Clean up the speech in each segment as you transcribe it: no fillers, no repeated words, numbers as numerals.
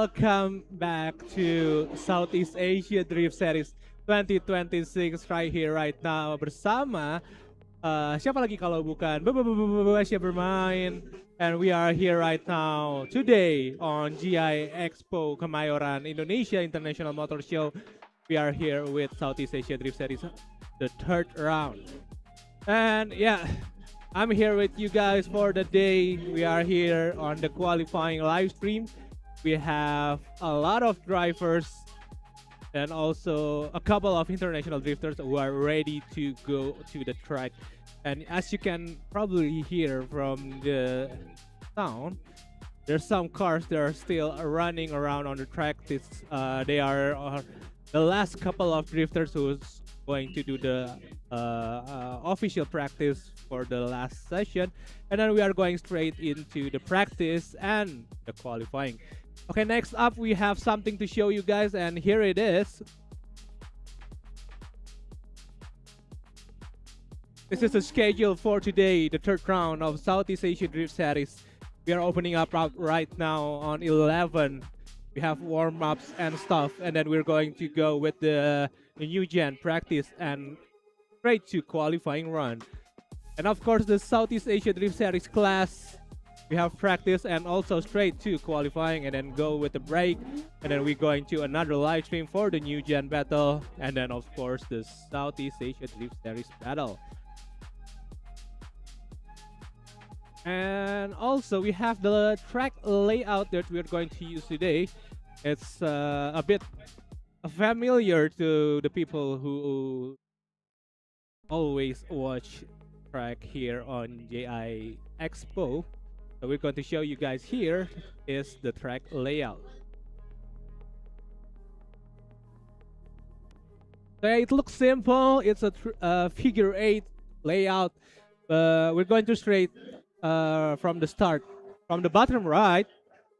welcome back to Southeast Asia Drift Series 2026 right here right now bersama siapa lagi kalau bukan Asia bermain, and we are here right now today on JIExpo Kemayoran Indonesia International Motor Show. We are here with Southeast Asia Drift Series, the third round, and yeah, I'm here with you guys for the day. We are here on the qualifying live stream. We have a lot of drivers and also a couple of international drifters who are ready to go to the track. And as you can probably hear from the sound, there's some cars that are still running around on the track. They are the last couple of drifters who's going to do the official practice for the last session, and then we are going straight into the practice and the qualifying. Okay, next up we have something to show you guys, and here it is. This is the schedule for today, the third round of Southeast Asia Drift Series. We are opening up right now on 11. We have warm-ups and stuff, and then we're going to go with the new gen practice and straight to qualifying run. And of course, the Southeast Asia Drift Series class, we have practice and also straight to qualifying, and then go with the break, and then we're going to another live stream for the new gen battle, and then of course the Southeast Asia Drift Series battle. And also we have the track layout that we're going to use today. It's a bit familiar to the people who always watch track here on JIExpo. So we're going to show you guys here is the track layout. So it looks simple. It's a figure 8 layout. We're going to straight from the start, from the bottom right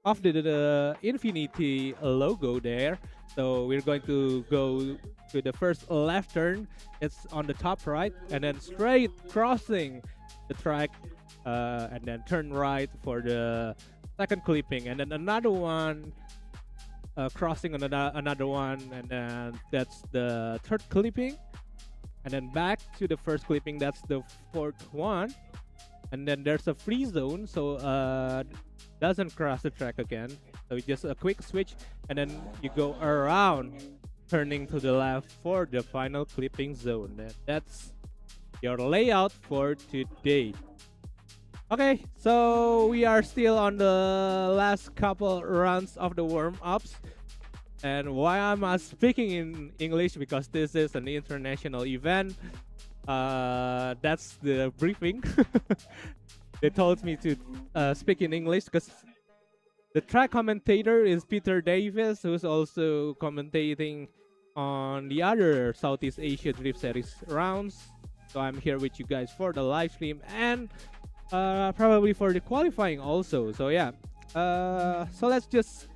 of the Infinity logo there. So we're going to go to the first left turn. It's on the top right, and then straight crossing the track, and then turn right for the second clipping, and then another one crossing on another one, and then that's the third clipping, and then back to the first clipping, that's the fourth one, and then there's a free zone, so doesn't cross the track again. So just a quick switch, and then you go around, turning to the left for the final clipping zone. And that's your layout for today. Okay, so we are still on the last couple runs of the warm-ups. And why am I speaking in English? Because this is an international event. That's the briefing. They told me to speak in English because the track commentator is Peter Davis, who's also commentating on the other Southeast Asia Drift Series rounds. So I'm here with you guys for the live stream and probably for the qualifying also. So yeah, so let's just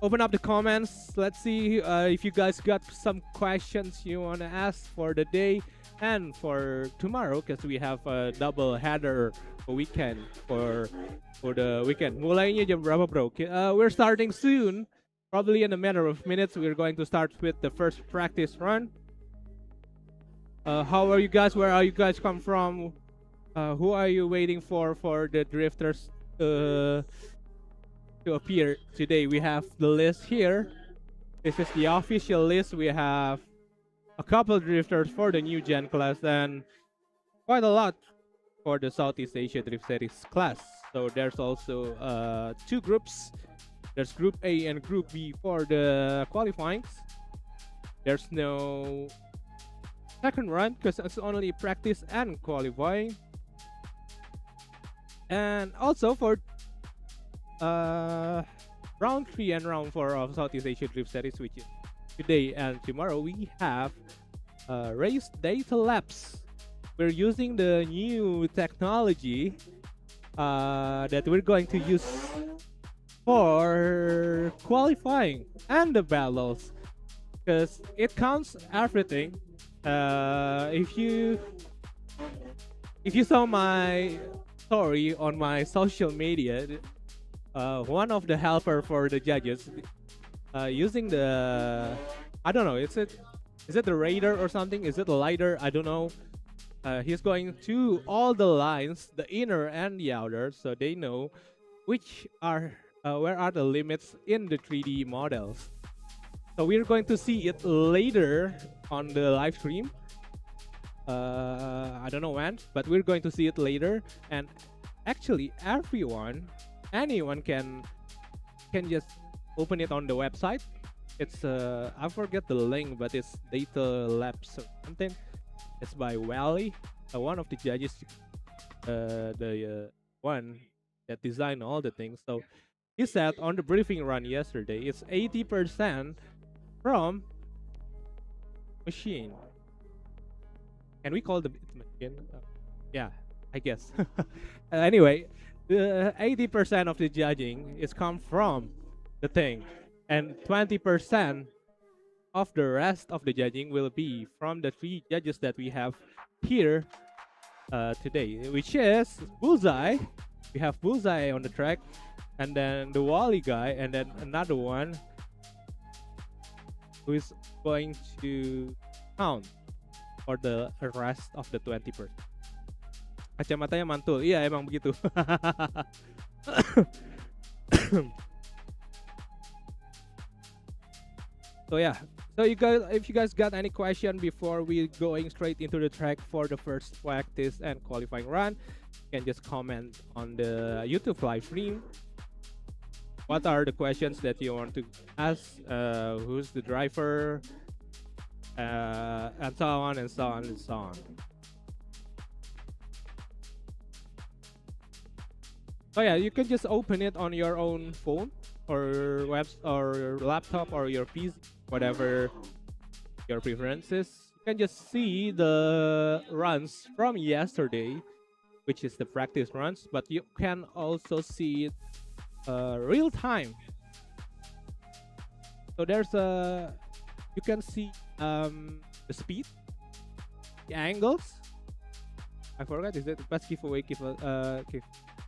open up the comments. Let's see if you guys got some questions you want to ask for the day and for tomorrow, because we have a double header weekend for the weekend. Mulainya jam berapa, bro? We're starting soon, probably in a matter of minutes. We're going to start with the first practice run. How are you guys? Where are you guys come from? Who are you waiting for the drifters to appear today? We have the list here. This is the official list. We have a couple drifters for the new gen class and quite a lot for the Southeast Asia Drift Series class. So there's also two groups. There's Group A and Group B for the qualifying. There's no second run because it's only practice and qualifying. And also for round 3 and round 4 of Southeast Asia Drift Series, which is today and tomorrow, we have race data laps. We're using the new technology that we're going to use for qualifying and the battles, because it counts everything. If you saw my story on my social media, one of the helper for the judges using the, I don't know, is it the radar or something? Is it the lidar? I don't know. He's going to all the lines, the inner and the outer, so they know which are where are the limits in the 3D models. So we're going to see it later on the live stream. I don't know when, but we're going to see it later. And actually, anyone can just open it on the website. It's I forget the link, but it's Data Labs or something. It's by Wally, one of the judges, the one that designed all the things. So he said on the briefing run yesterday, it's 80% from machine. Can we call the machine? Yeah, I guess. Anyway, the 80% of the judging is come from the thing, and 20% of the rest of the judging will be from the 3 judges that we have here today, which is Bullseye. We have Bullseye on the track, and then the Wally guy, and then another one who is going to count for the rest of the 20%. Kacamatanya mantul. Iya, emang begitu. So yeah. So you guys, if you guys got any question before we going straight into the track for the first practice and qualifying run, you can just comment on the YouTube live stream. What are the questions that you want to ask? Who's the driver? And so on and so on and so on. So yeah, you can just open it on your own phone or or laptop or your PC, whatever your preferences. You can just see the runs from yesterday, which is the practice runs, but you can also see it real time. So there's a, you can see the speed, the angles. I forgot, is it pas giveaway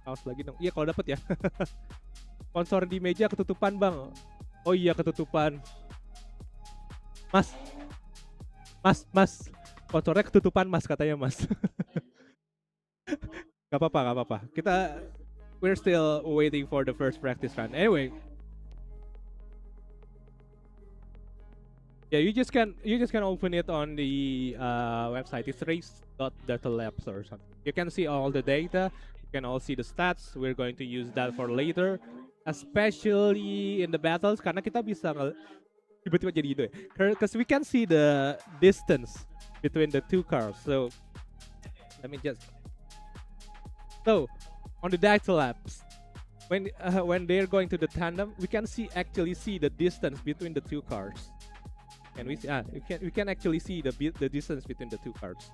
kaos lagi dong. Iya kalau dapat ya. Sponsor di meja ketutupan bang. Oh iya ketutupan. Mas, sponsornya ketutupan mas katanya mas. Gak apa-apa. We're still waiting for the first practice run. Anyway, yeah, you just can open it on the website. It's race.datalabs or something. You can see all the data. You can all see the stats. We're going to use that for later, especially in the battles karena kita bisa tiba-tiba jadi ide. Because we can see the distance between the 2 cars. So let me just. So on the data labs, when they're going to the tandem, we can actually see the distance between the 2 cars. And we can actually see the distance between the 2 cars,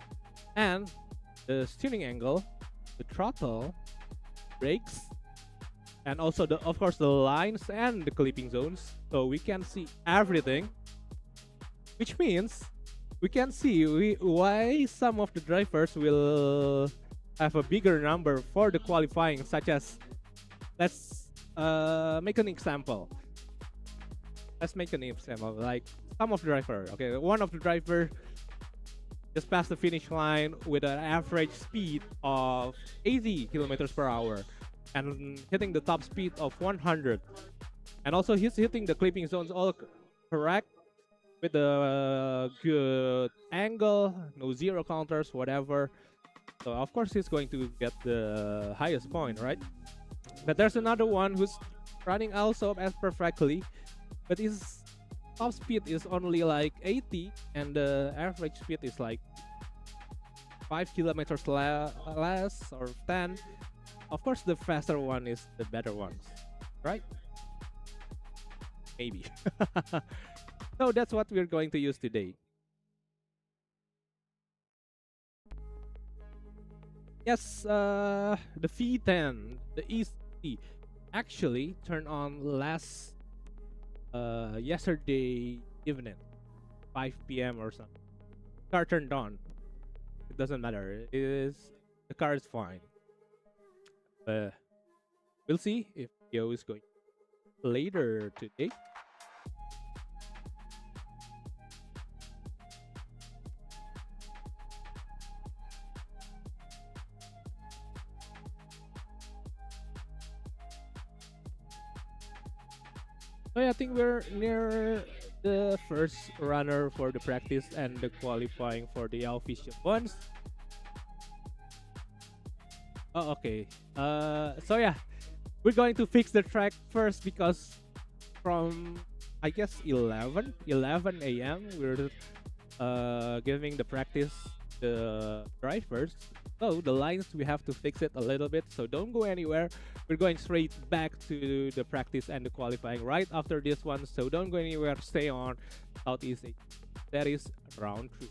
and the steering angle, the throttle, brakes, and also of course the lines and the clipping zones. So we can see everything, which means we can see why some of the drivers will have a bigger number for the qualifying, such as, let's make an example. Like some of the driver. Okay, one of the driver just passed the finish line with an average speed of 80 kilometers per hour and hitting the top speed of 100. And also he's hitting the clipping zones all correct with the good angle, no zero counters, whatever. So of course he's going to get the highest point, right? But there's another one who's running also as perfectly, but his top speed is only like 80 and the average speed is like 5 kilometers less or 10. Of course the faster one is the better ones, right? Maybe. So that's what we're going to use today. Yes, the V10, the EC actually turned on last yesterday evening, 5 p.m. or something. Car turned on. It doesn't matter. The car is fine. We'll see if video is going later today. So yeah, I think we're near the first runner for the practice and the qualifying for the official ones. Oh, okay. So yeah, we're going to fix the track first because from I guess 11 a.m. we're giving the practice the drivers. So the lines we have to fix it a little bit. So don't go anywhere. We're going straight back to the practice and the qualifying right after this one. So don't go anywhere. Stay on Southeast Asia. That is round 3.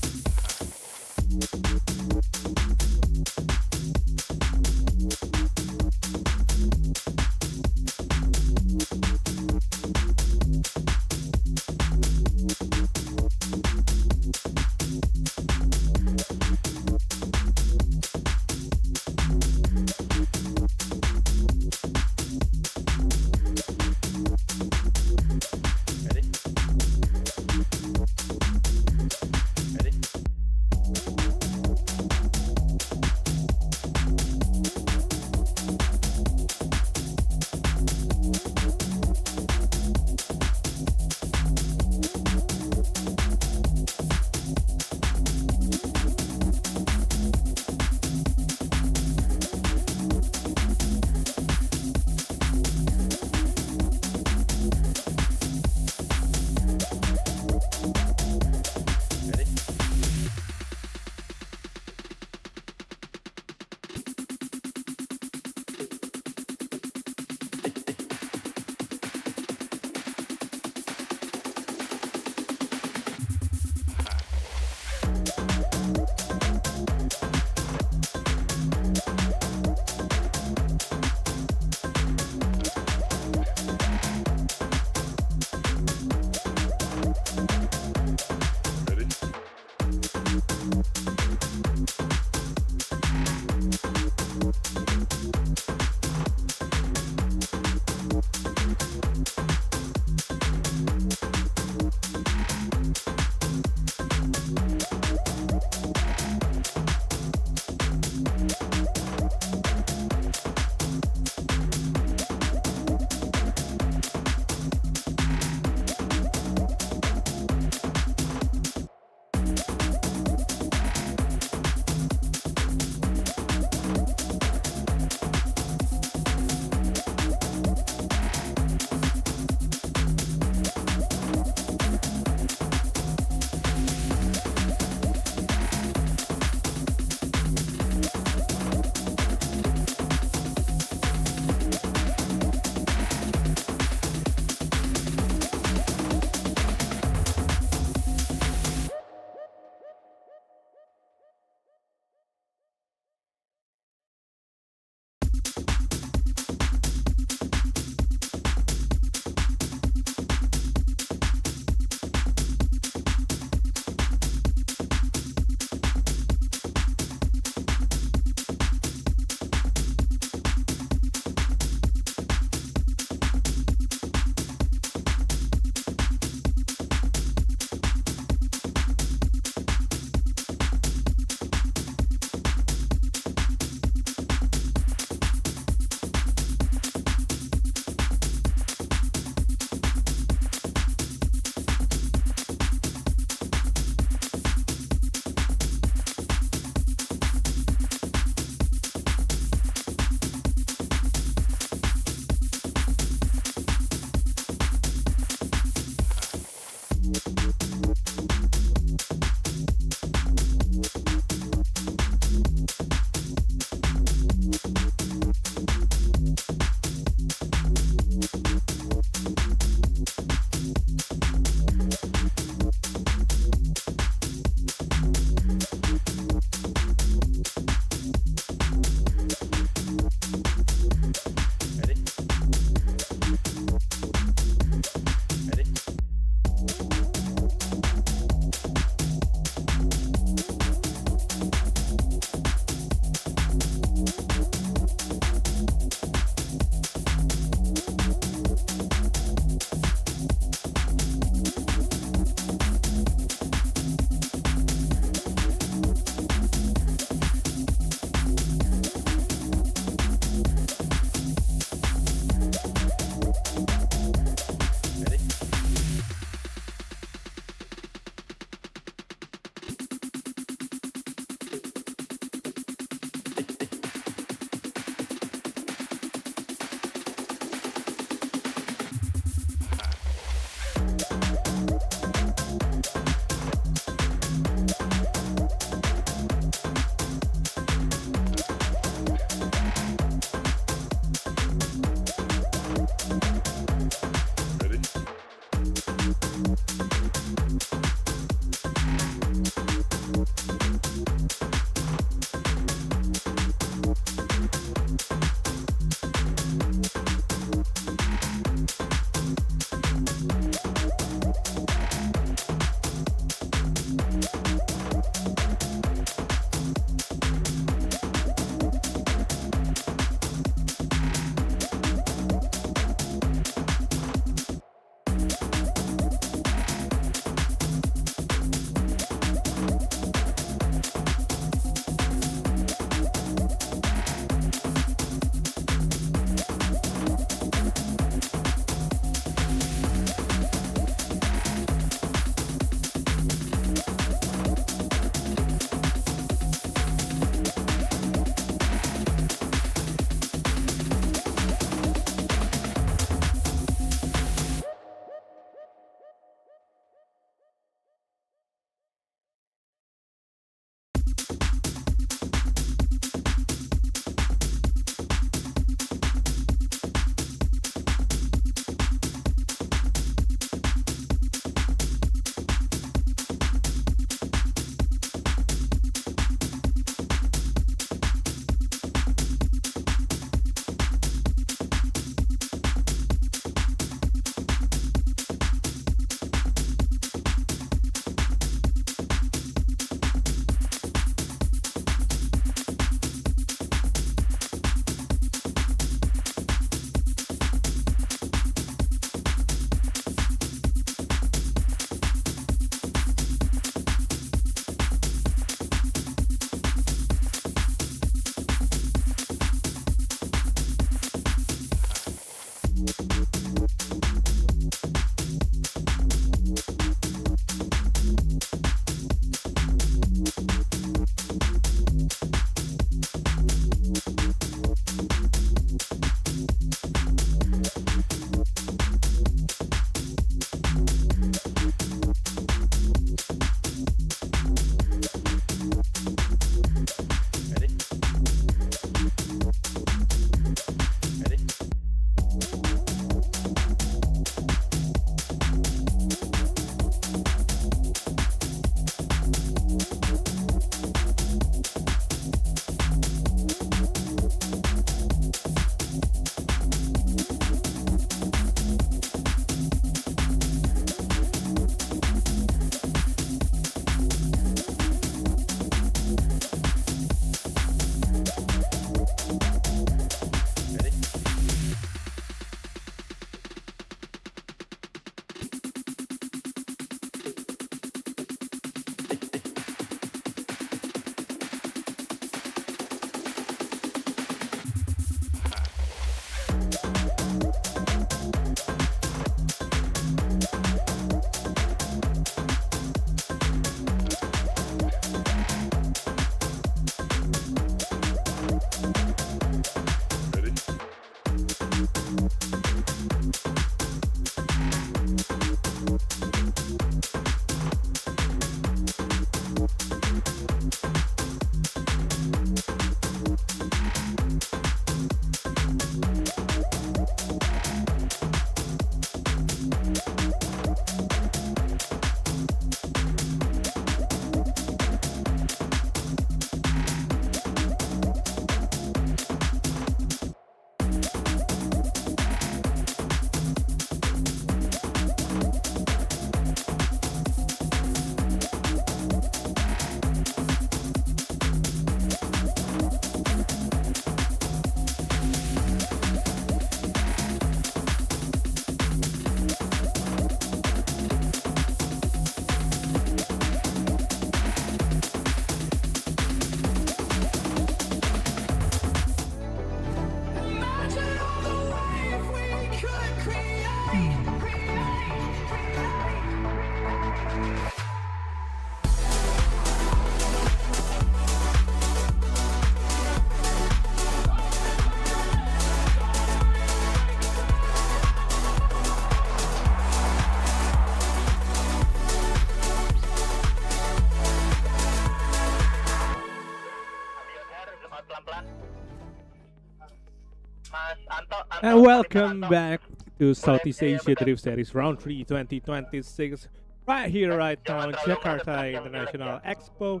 And welcome back to Southeast Asia Drift Series Round 3 2026. Right here, right now in Jakarta International Expo.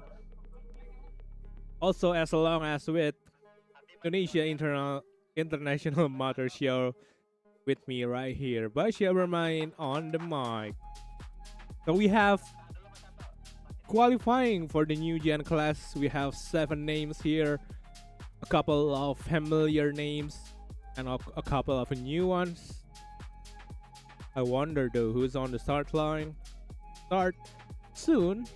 Also, as long as with Indonesia International Motor Show with me right here. Basya Bermain on the mic. So we have qualifying for the new gen class. We have 7 names here, a couple of familiar names and a couple of new ones. I wonder though who's on the start line. Start soon.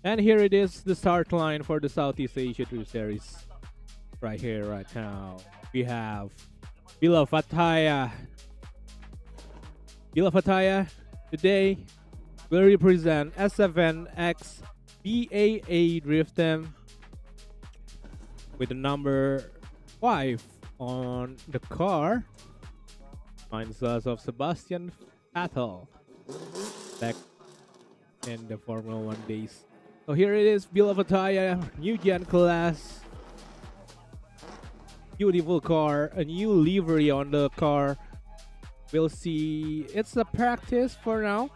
And here it is, the start line for the Southeast Asia Tour Series. Right here, right now. We have Bila Fataya. Bila Fataya today will represent S7X BAA Drift Team with the number 5 on the car. Reminds us of Sebastian Vettel back in the Formula 1 days. So here it is, Bila Fataya, new gen class. Beautiful car, a new livery on the car. We'll see. It's a practice for now.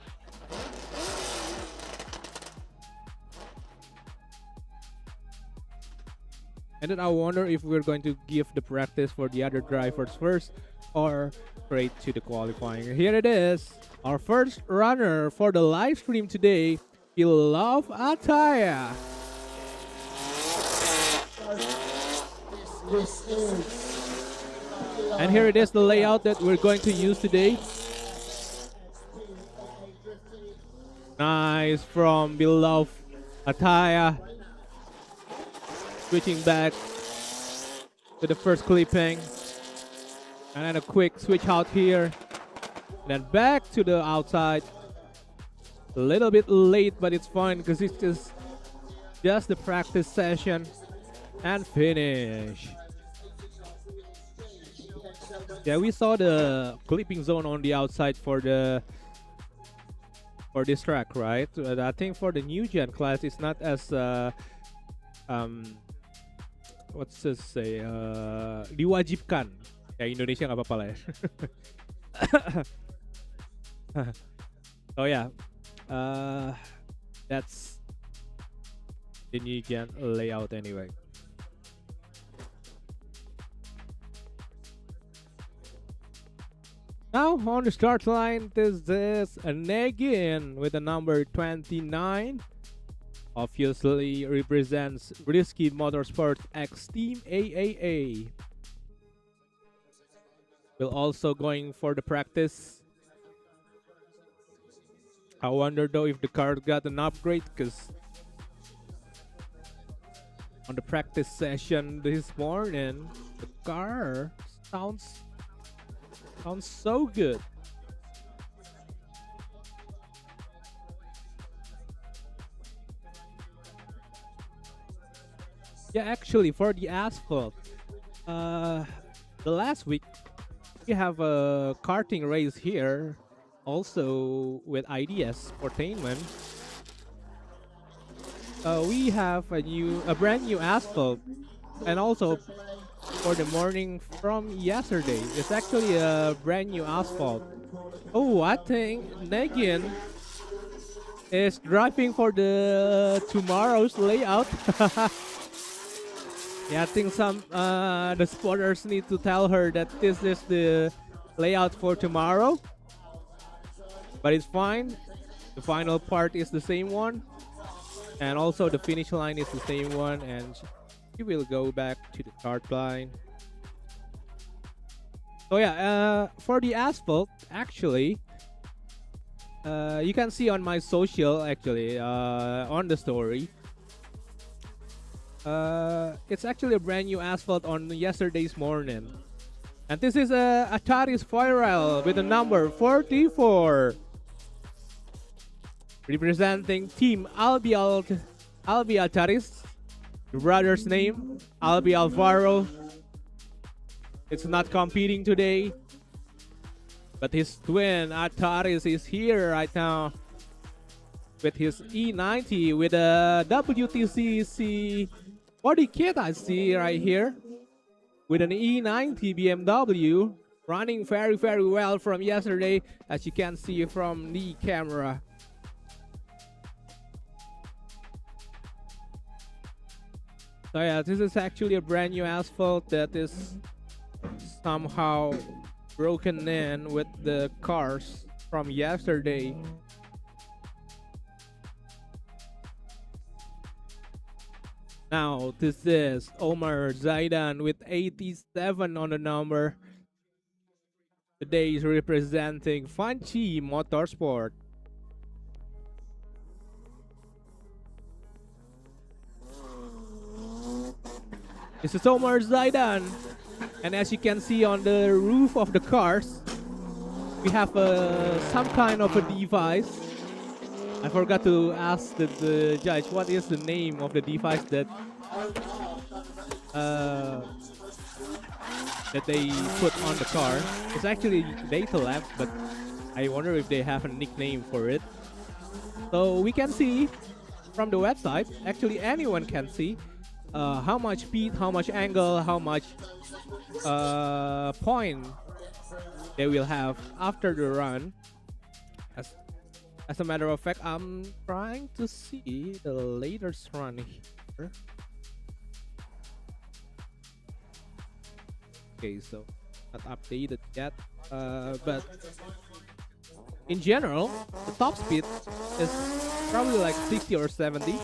And then I wonder if we're going to give the practice for the other drivers first or straight to the qualifying. Here it is, our first runner for the live stream today, Bila Fataya. And here it is, the layout that we're going to use today. Nice from Bila Fataya. Switching back to the first clipping. And then a quick switch out here. And then back to the outside. A little bit late, but it's fine because it's just the practice session. And finish. Yeah, we saw the clipping zone on the outside for this track, right? I think for the new gen class, it's not as what's this say? Diwajibkan. Ya Indonesia nggak apa-apa lah ya. So yeah, that's the new gen layout anyway. Now on the start line, this is Negin with the number 29. Obviously represents Risky Motorsport X Team AAA. We're also going for the practice. I wonder though if the car got an upgrade, because on the practice session this morning, the car sounds so good. Yeah, actually for the asphalt, the last week we have a karting race here, also with IDS Sportainment. We have a brand new asphalt, and also for the morning from yesterday, it's actually a brand new asphalt. Oh, I think Negin is driving for the tomorrow's layout. Yeah, I think the spotters need to tell her that this is the layout for tomorrow. But it's fine. The final part is the same one. And also the finish line is the same one. And she will go back to the start line. So yeah, for the asphalt, actually, you can see on my social, actually, on the story. It's actually a brand new asphalt on yesterday's morning. And this is a Atari Spiral with the number 44. Representing Team Albi Ataris. The brother's name, Albi Alvaro. It's not competing today. But his twin Ataris is here right now with his E90 with a WTCC body kit. I see right here with an E90 BMW running very well from yesterday, as you can see from the camera. So yeah, this is actually a brand new asphalt that is somehow broken in with the cars from yesterday. Now this is Omar Zaidan with 87 on the number. Today is representing Fanchi Motorsport. This is Omar Zaidan, and as you can see on the roof of the cars, we have some kind of a device. I forgot to ask the judge what is the name of the device that they put on the car. It's actually data lamp, but I wonder if they have a nickname for it. So we can see from the website, actually anyone can see how much speed, how much angle, how much point they will have after the run. As a matter of fact, I'm trying to see the latest run here. Okay, so not updated yet, but in general, the top speed is probably like 60 or 70,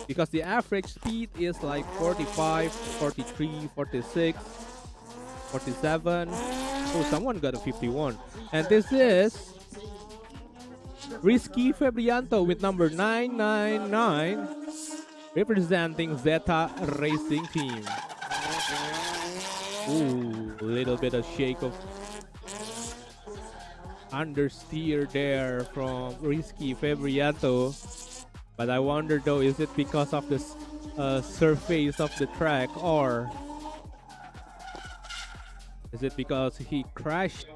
because the average speed is like 45, 43, 46, 47. Oh, someone got a 51. And this is Rizky Febrianto with number 999, representing Zeta Racing Team. Ooh, a little bit of shake of understeer there from Rizky Febrianto. But I wonder though, is it because of the surface of the track, or is it because he crashed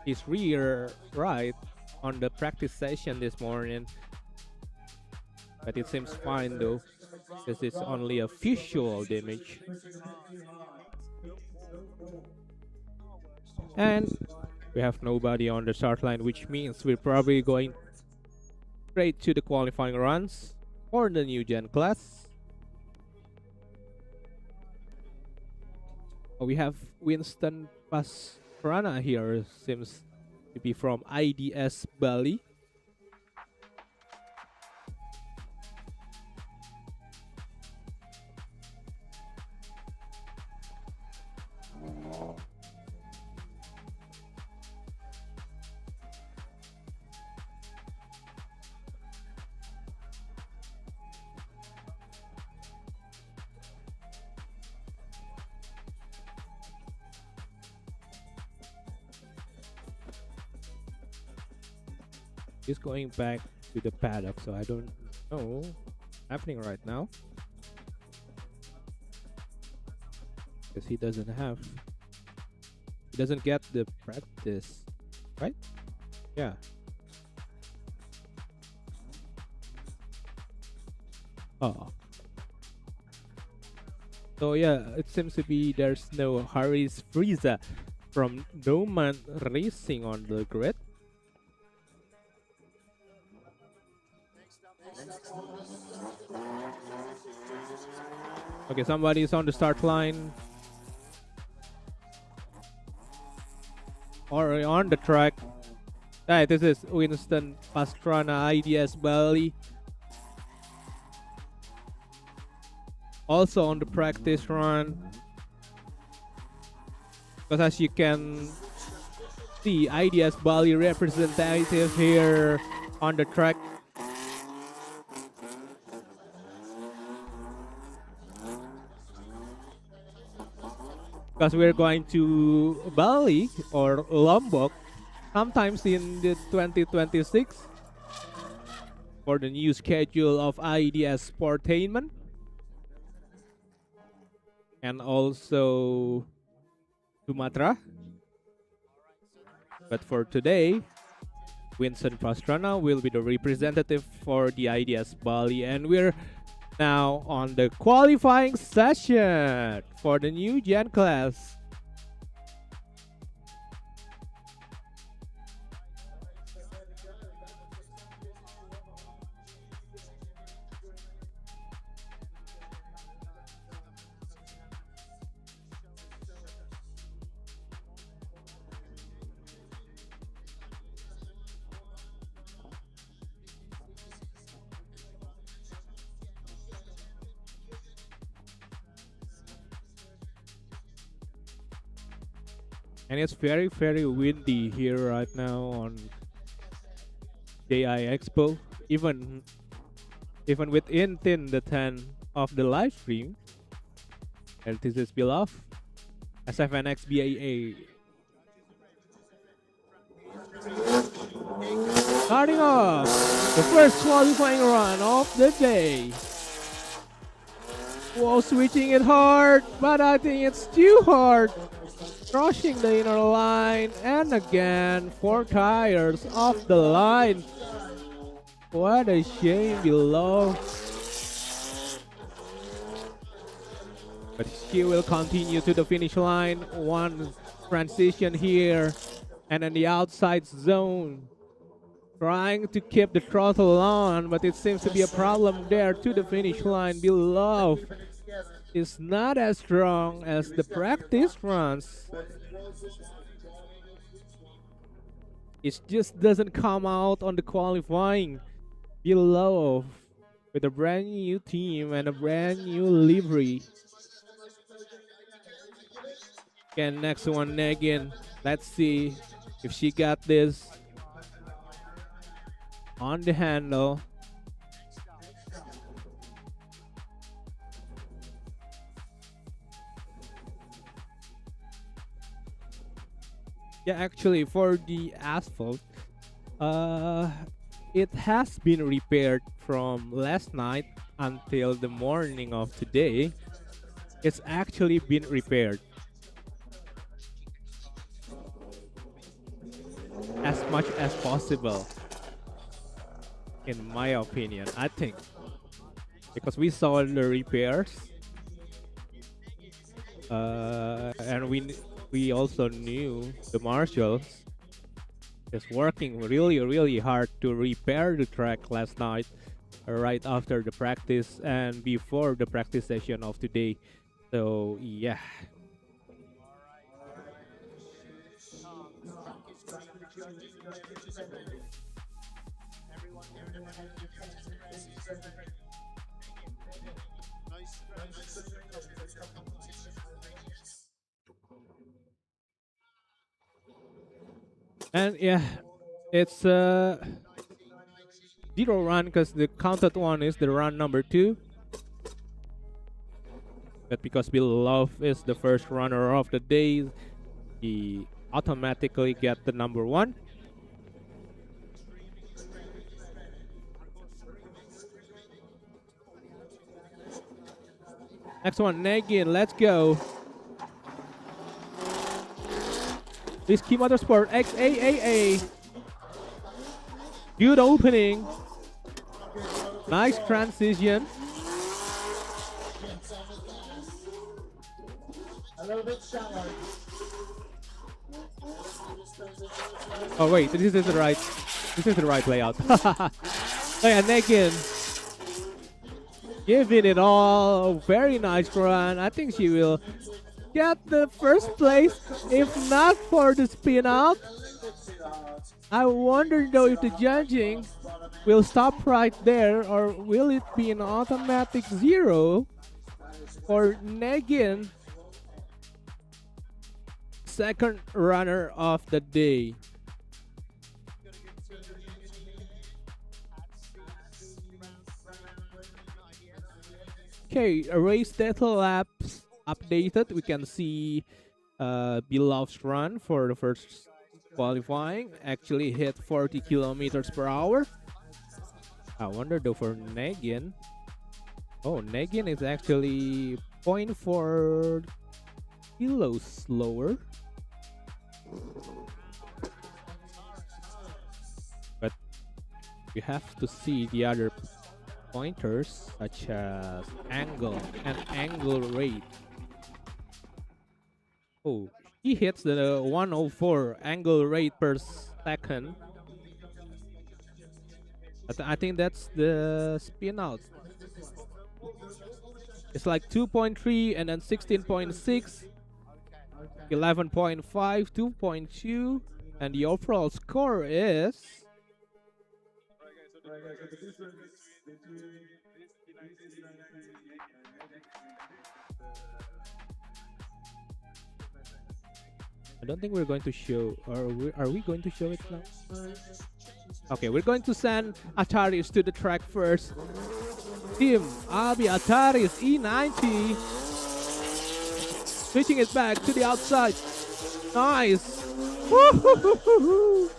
his rear right on the practice session this morning? But it seems fine though, because it's only a visual damage. And we have nobody on the start line, which means we're probably going straight to the qualifying runs for the new gen class. We have Winston Pastrana here, seems to be from IDS Bali. He's going back to the paddock, so I don't know what's happening right now, because he doesn't get the practice, right? Yeah. Oh. So yeah, it seems to be there's no Haris Frieza from Noman Racing on the grid. Okay, somebody is on the start line or on the track. Hey, this is Winston Pastrana, IDS Bali. Also on the practice run. Because as you can see, IDS Bali representative here on the track. Because we're going to Bali or Lombok sometimes in the 2026 for the new schedule of IDS Sportainment, and also Sumatra. But for today, Winston Pastrana will be the representative for the IDS Bali, and we're now on the qualifying session for the new gen class. And it's very, very windy here right now on JIExpo. Even within the 10 of the live stream. And this is Beloved SFNXBAA. Starting off the first qualifying run of the day. Whoa, switching it hard, but I think it's too hard. Crossing the inner line, and again, 4 tires off the line. What a shame below. But she will continue to the finish line. One transition here, and in the outside zone. Trying to keep the throttle on, but it seems to be a problem there to the finish line. Below is not as strong as the practice runs. It just doesn't come out on the qualifying. Below with a brand new team and a brand new livery. Again, next one, Negin. Let's see if she got this on the handle. Yeah, actually, for the asphalt, it has been repaired from last night until the morning of today. It's actually been repaired as much as possible, in my opinion. I think because we saw the repairs, and we also knew the marshals is working really hard to repair the track last night, right after the practice and before the practice session of today. So yeah. And yeah, it's zero run because the counted one is the run number 2. But because Beloved is the first runner of the day, he automatically get the number 1. Next one, Negin, let's go. This Key Motorsport XAAA. Good opening. Nice transition. Oh wait, this is the right layout. Oh yeah, Negin giving it all. Very nice run. I think she will get the first place, if not for the spin out. I wonder though if the judging will stop right there, or will it be an automatic 0 for Negin, second runner of the day. Okay, race data laps updated. We can see Beloved's run for the first qualifying actually hit 40 kilometers per hour. I wonder though for Negin. Oh, Negin is actually 0.4 kilos slower. You have to see the other pointers such as angle and angle rate. Oh, he hits the 104 angle rate per second. I think that's the spin out. It's like 2.3 and then 16.6, 11.5, 2.2, and the overall score is I don't think we're going to show, or are we going to show it now? Okay, we're going to send Ataris to the track first. Team Abi Ataris E90. Switching it back to the outside. Nice. Woo-hoo-hoo-hoo-hoo.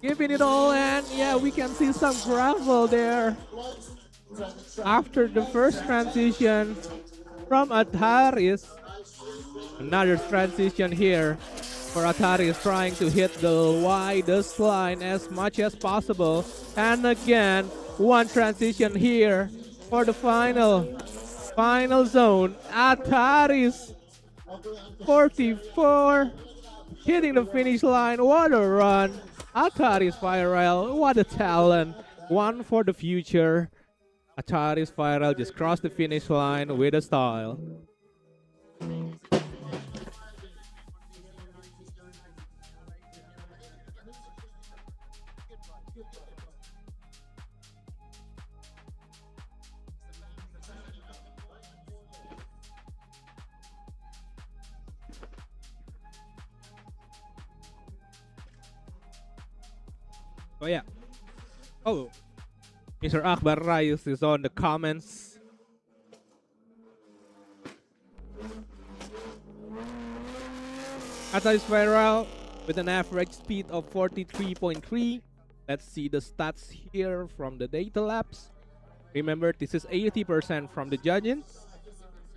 Giving it all, and yeah, we can see some gravel there. After the first transition from Ataris. Another transition here for Ataris trying to hit the widest line as much as possible. And again, one transition here for the final zone. Ataris 44 hitting the finish line. What a run. Ataris Viral, what a talent. One for the future. Ataris Viral just crossed the finish line with a style. Oh yeah. Oh, Mr. Akbar Rais is on the comments. Ataris Viral with an average speed of 43.3. Let's see the stats here from the data labs. Remember, this is 80% from the judges.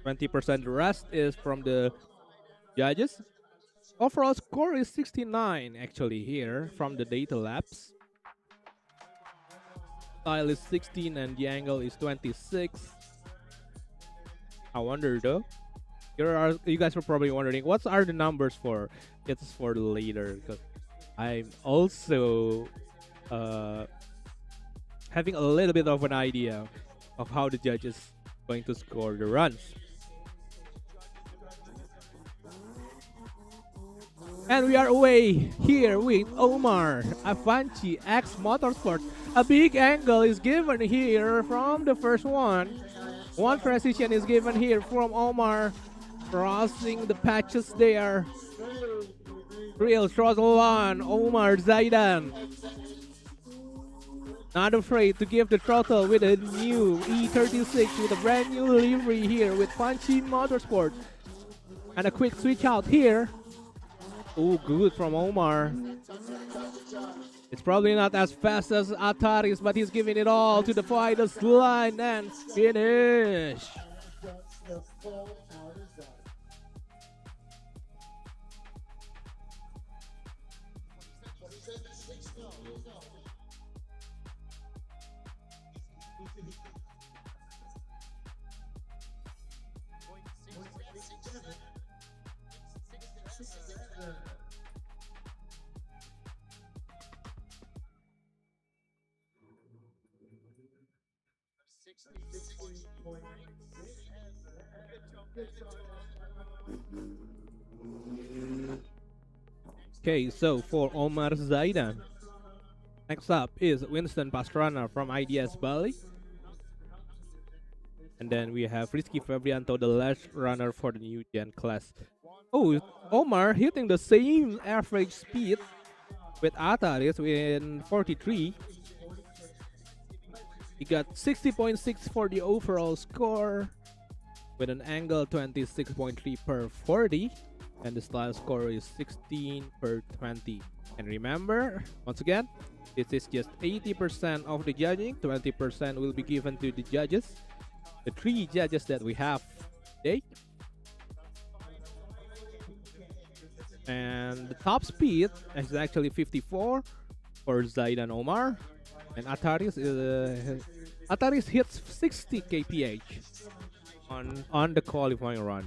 20% the rest is from the judges. Overall score is 69 actually here from the data labs. Style is 16 and the angle is 26. I wonder though. You guys are probably wondering what are the numbers for. It's for later because I'm also having a little bit of an idea of how the judges going to score the runs. And we are away here with Omar Avanci X Motorsport. A big angle is given here from the first one. One transition is given here from Omar, crossing the patches there. Real throttle on Omar Zaidan. Not afraid to give the throttle with a new E36 with a brand new livery here with Punchy Motorsport. And a quick switch out here. Oh, good from Omar. It's probably not as fast as Ataris, but he's giving it all to the widest line and finish. Okay, so for Omar Zaidan, next up is Winston Pastrana from IDS Bali. And then we have Rizky Febrianto, the last runner for the new gen class. Oh, Omar hitting the same average speed with Ataris in 43. He got 60.6 for the overall score with an angle 26.3 per 40. And the style score is 16 per 20. And remember, once again, this is just 80% of the judging. 20% will be given to the judges. The 3 judges that we have today. And the top speed is actually 54. for Zaid and Omar. And Ataris hits 60 kph on the qualifying run.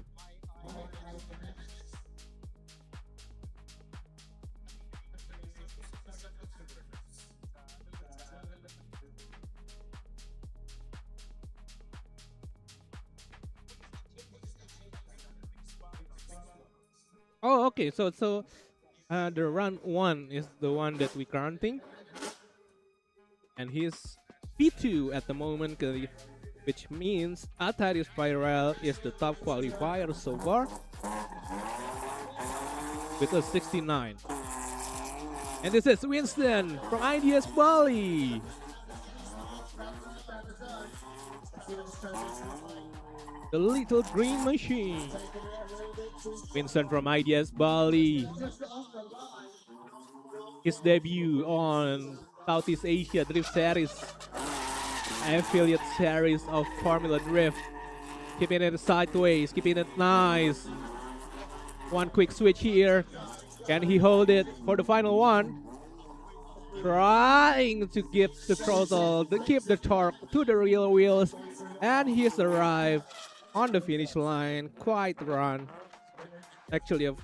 Oh, okay. So the run one is the one that we counting, and he's P2 at the moment, which means Atari Spiral is the top qualifier so far with a 69. And this is Winston from IDS Bali. The little green machine. Winston from IDS Bali. His debut on Southeast Asia Drift Series, affiliate series of Formula Drift. Keeping it sideways, keeping it nice. One quick switch here. Can he hold it for the final one? Trying to keep the throttle, to keep the torque to the real wheels. And he's arrived on the finish line. Quite run. Actually, a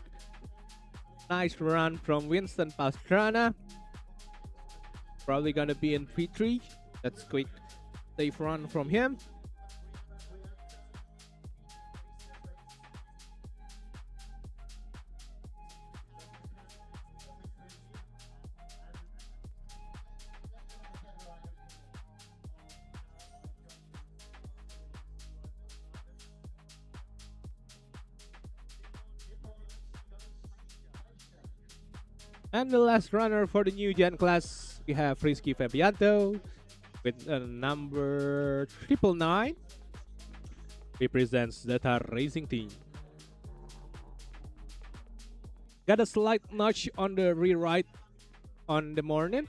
nice run from Winston Pastrana. Probably gonna be in P3. That's quick, safe run from him. And the last runner for the new gen class, we have Frisky Fabianto with number 999. Represents the Tar Racing Team. Got a slight notch on the rear right on the morning,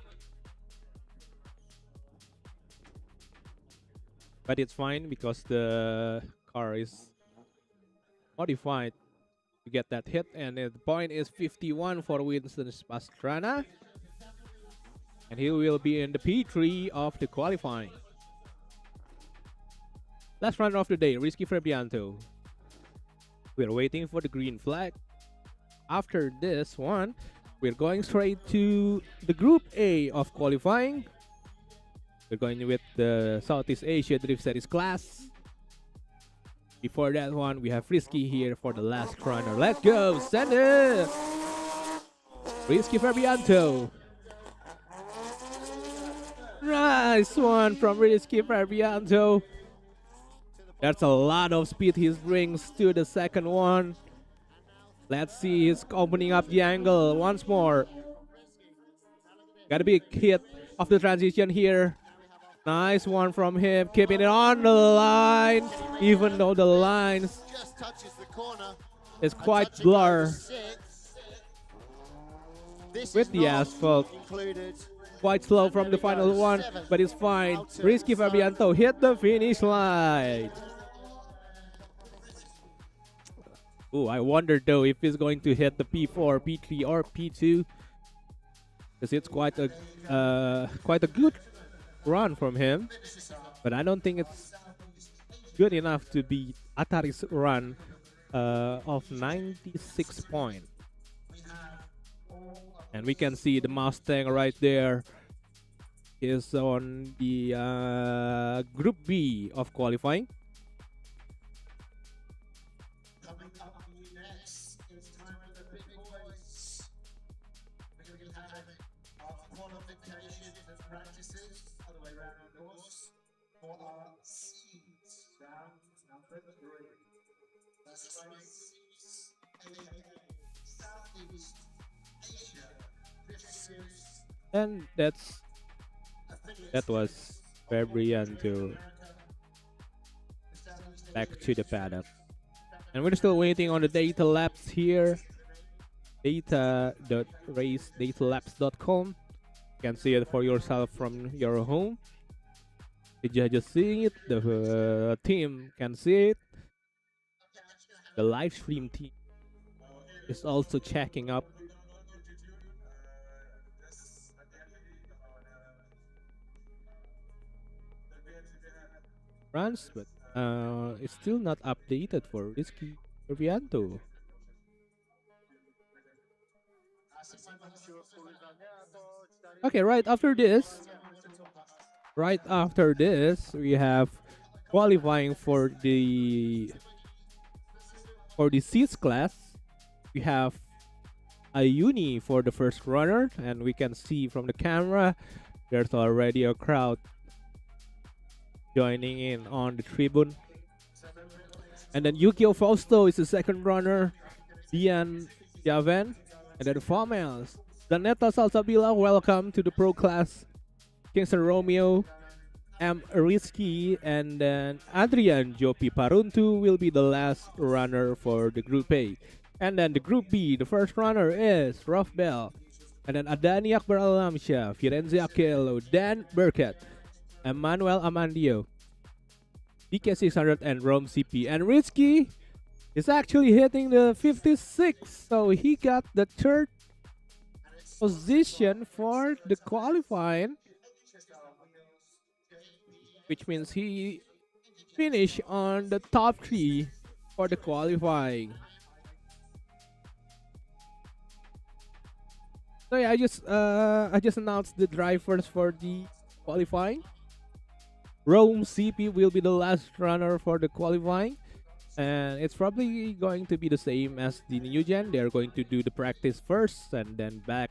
but it's fine because the car is modified to get that hit, and the point is 51 for Winston Pastrana, and he will be in the P3 of the qualifying. Last runner of the day, Risky Fabianto. We're waiting for the green flag. After this one, we're going straight to the Group A of qualifying. We're going with the Southeast Asia Drift Series class. Before that one, we have Frisky here for the last runner. Let's go, send it! Risky Fabianto. Nice one from Risky Fabianto. That's a lot of speed he brings to the second one. Let's see, he's opening up the angle once more. Got a big hit of the transition here. Nice one from him, keeping it on the line, even though the lines is quite blur with the asphalt. Quite slow from the final one, but it's fine. Risky Fabianto hit the finish line. Ooh, I wonder though if he's going to hit the P4, P3, or P2, because it's quite a good run from him, but I don't think it's good enough to beat Atari's run of 96 points. And we can see the Mustang right there is on the Group B of qualifying. And that was Fabianto back to the paddock. And we're still waiting on the data laps here. Data.racedatalabs.com. You can see it for yourself from your home. The judges seeing it, the team can see it. The live stream team is also checking up. runs, but it's still not updated for Risky Urbianto. Okay, right after this, we have qualifying for the seats class. We have a uni for the first runner, and we can see from the camera there's already a crowd joining in on the tribune. And then Yukio Fausto is the second runner, Dian Javen, and then the females. Daneta Salsabila, welcome to the pro class. Kingston Romeo, M. Risky, and then Adrian Jopi Paruntu will be the last runner for the Group A. And then the Group B, the first runner is Rolf Bell. And then Adani Akbar Alamsha, Firenze Akelo, Dan Burkett, Emmanuel Amandio, DK600, and Rome CP. And Risky is actually hitting the 56, so he got the third position for the qualifying, which means he finished on the top 3 for the qualifying. So yeah, I just announced the drivers for the qualifying. Rome CP will be the last runner for the qualifying, and it's probably going to be the same as the new gen. They're going to do the practice first and then back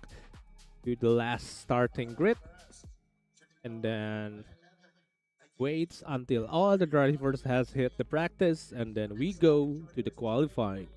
to the last starting grid, and then waits until all the drivers has hit the practice, and then we go to the qualifying.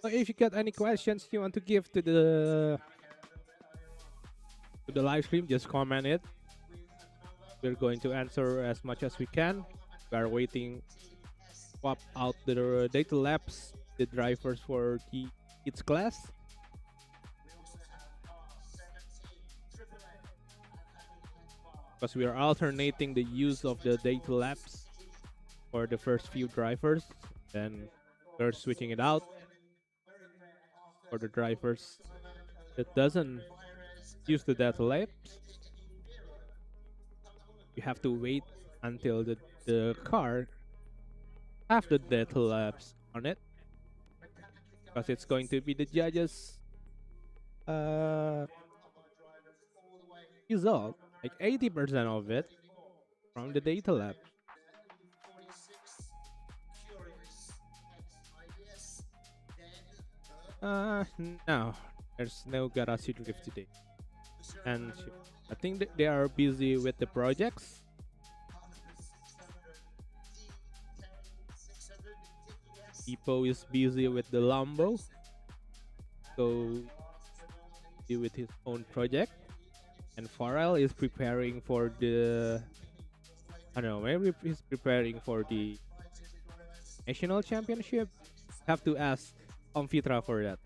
So if you got any questions you want to give to the live stream, just comment it. We're going to answer as much as we can. We are waiting pop out the data labs, the drivers for the its class. Because we are alternating the use of the data labs for the first few drivers, then we're switching it out for the drivers that doesn't use the data labs. You have to wait until the car have the data labs on it, because it's going to be the judges uh result, like 80% of it from the data lab. No, there's no garage drift today, and I think that they are busy with the projects. Ipo is busy with the Lambo, so busy with his own project, and Farrell is preparing for the, I don't know, maybe he's preparing for the national championship. Have to ask Omfitra for that.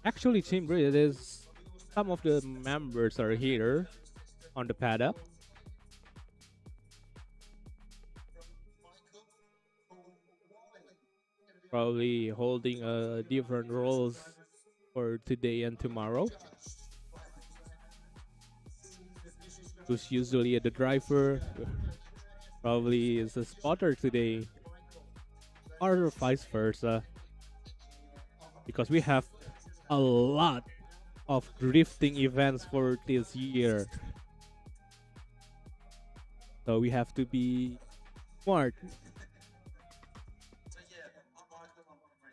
Actually, Team Breed is, some of the members are here on the paddock. probably holding different roles for today and tomorrow. Who's usually the driver, probably is a spotter today, or vice versa, because we have a lot of drifting events for this year. So we have to be smart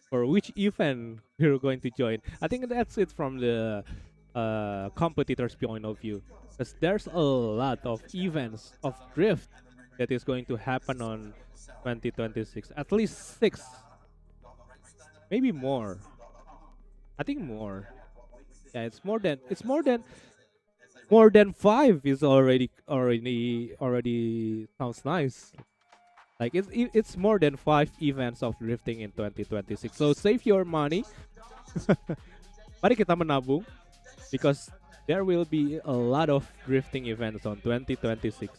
for which event we're going to join. I think that's it from the competitor's point of view. Because there's a lot of events of drift that is going to happen on 2026. At least six, maybe more. I think more. Yeah, it's more than five is already sounds nice. Like it's more than five events of drifting in 2026. So save your money. Mari kita menabung because there will be a lot of drifting events on 2026.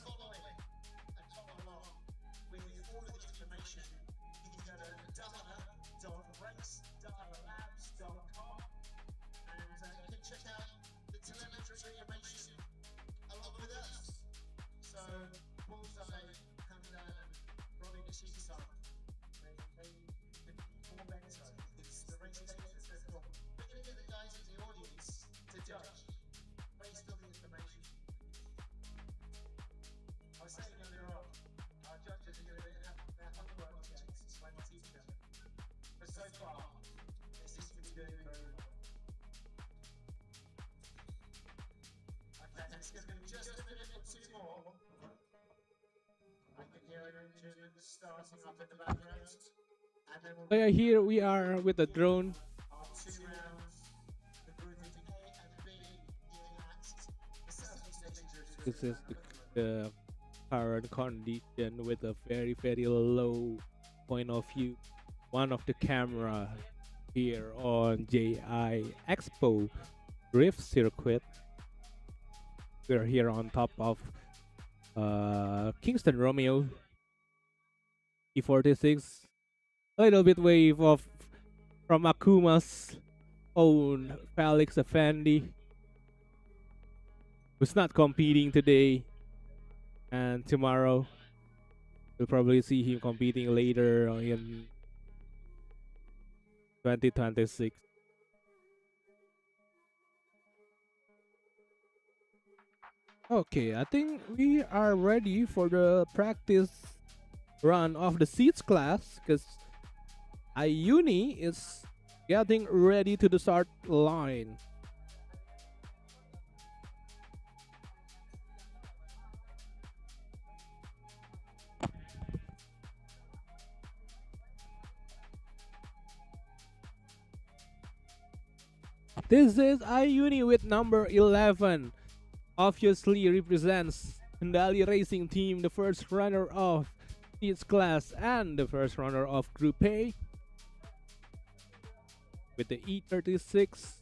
So yeah, here we are with the drone. This is the current condition with a very low point of view. One of the camera here on JIExpo drift circuit. We're here on top of Kingston Romeo E46. A little bit wave of from Akuma's own Felix Effendi, who's not competing today, and tomorrow we'll probably see him competing later in 2026. Okay, I think we are ready for the practice run of the seats class because Ayuni is getting ready to the start line. This is Ayuni with number 11. Obviously represents Kendali Racing Team, the first runner of its class and the first runner of Group A. With the E36,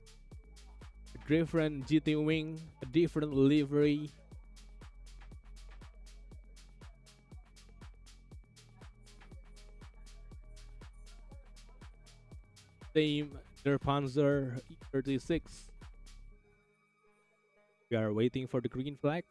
a different GT wing, a different livery. Same Der Panzer E36. We are waiting for the green flag.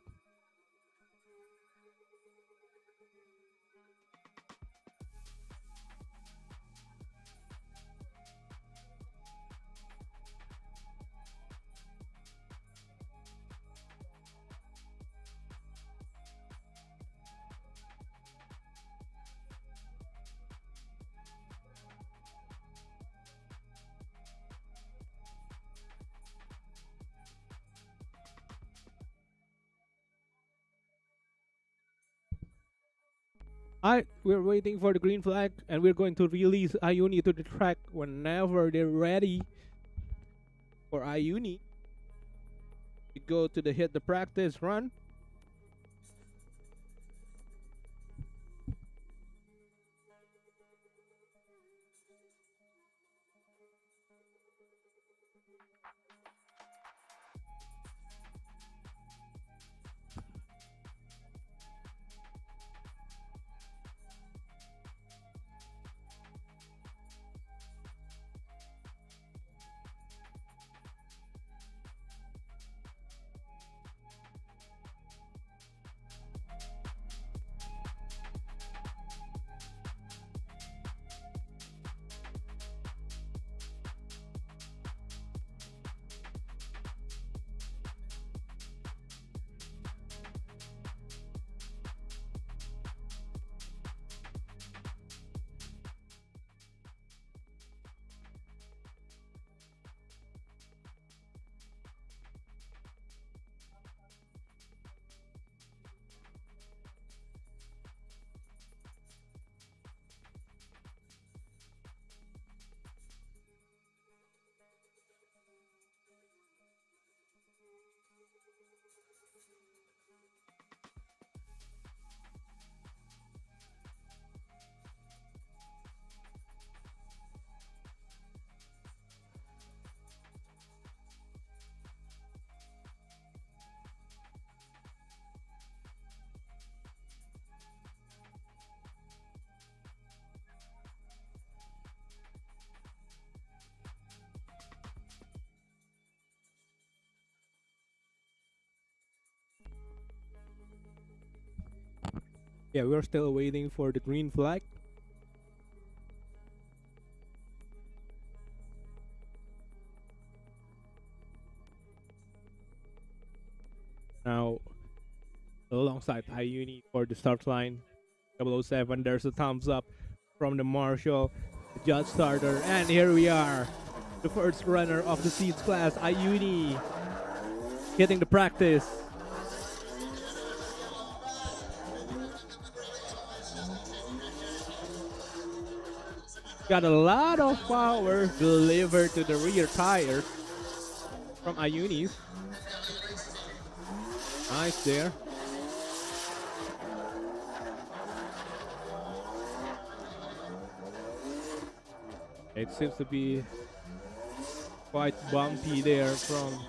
We're waiting for the green flag and we're going to release Ayuni to the track whenever they're ready for Ayuni to go to the hit the practice run. Yeah, we're still waiting for the green flag. Now, alongside Uni for the start line. 007, there's a thumbs up from the marshal, the judge starter, and here we are. The first runner of the seeds class, Ayuni, hitting the practice. Got a lot of power delivered to the rear tires from Ayuni. Nice there. It seems to be quite bumpy there from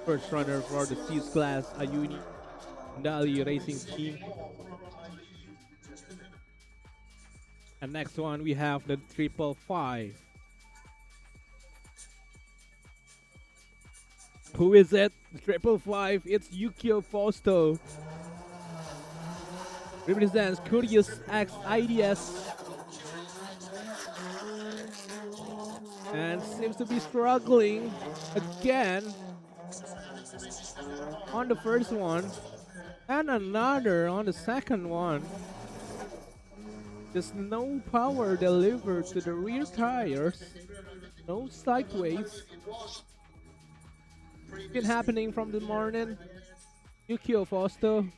first runner for the seeds class, Ayuni Dali Racing Team. And next one we have the 555. Who is it? The 555. It's Yukio Fausto. Represents Curious X IDS. And seems to be struggling again on the first one. And another on the second one. There's no power delivered to the rear tires. No sideways. Been happening from the morning. Yukio Fausto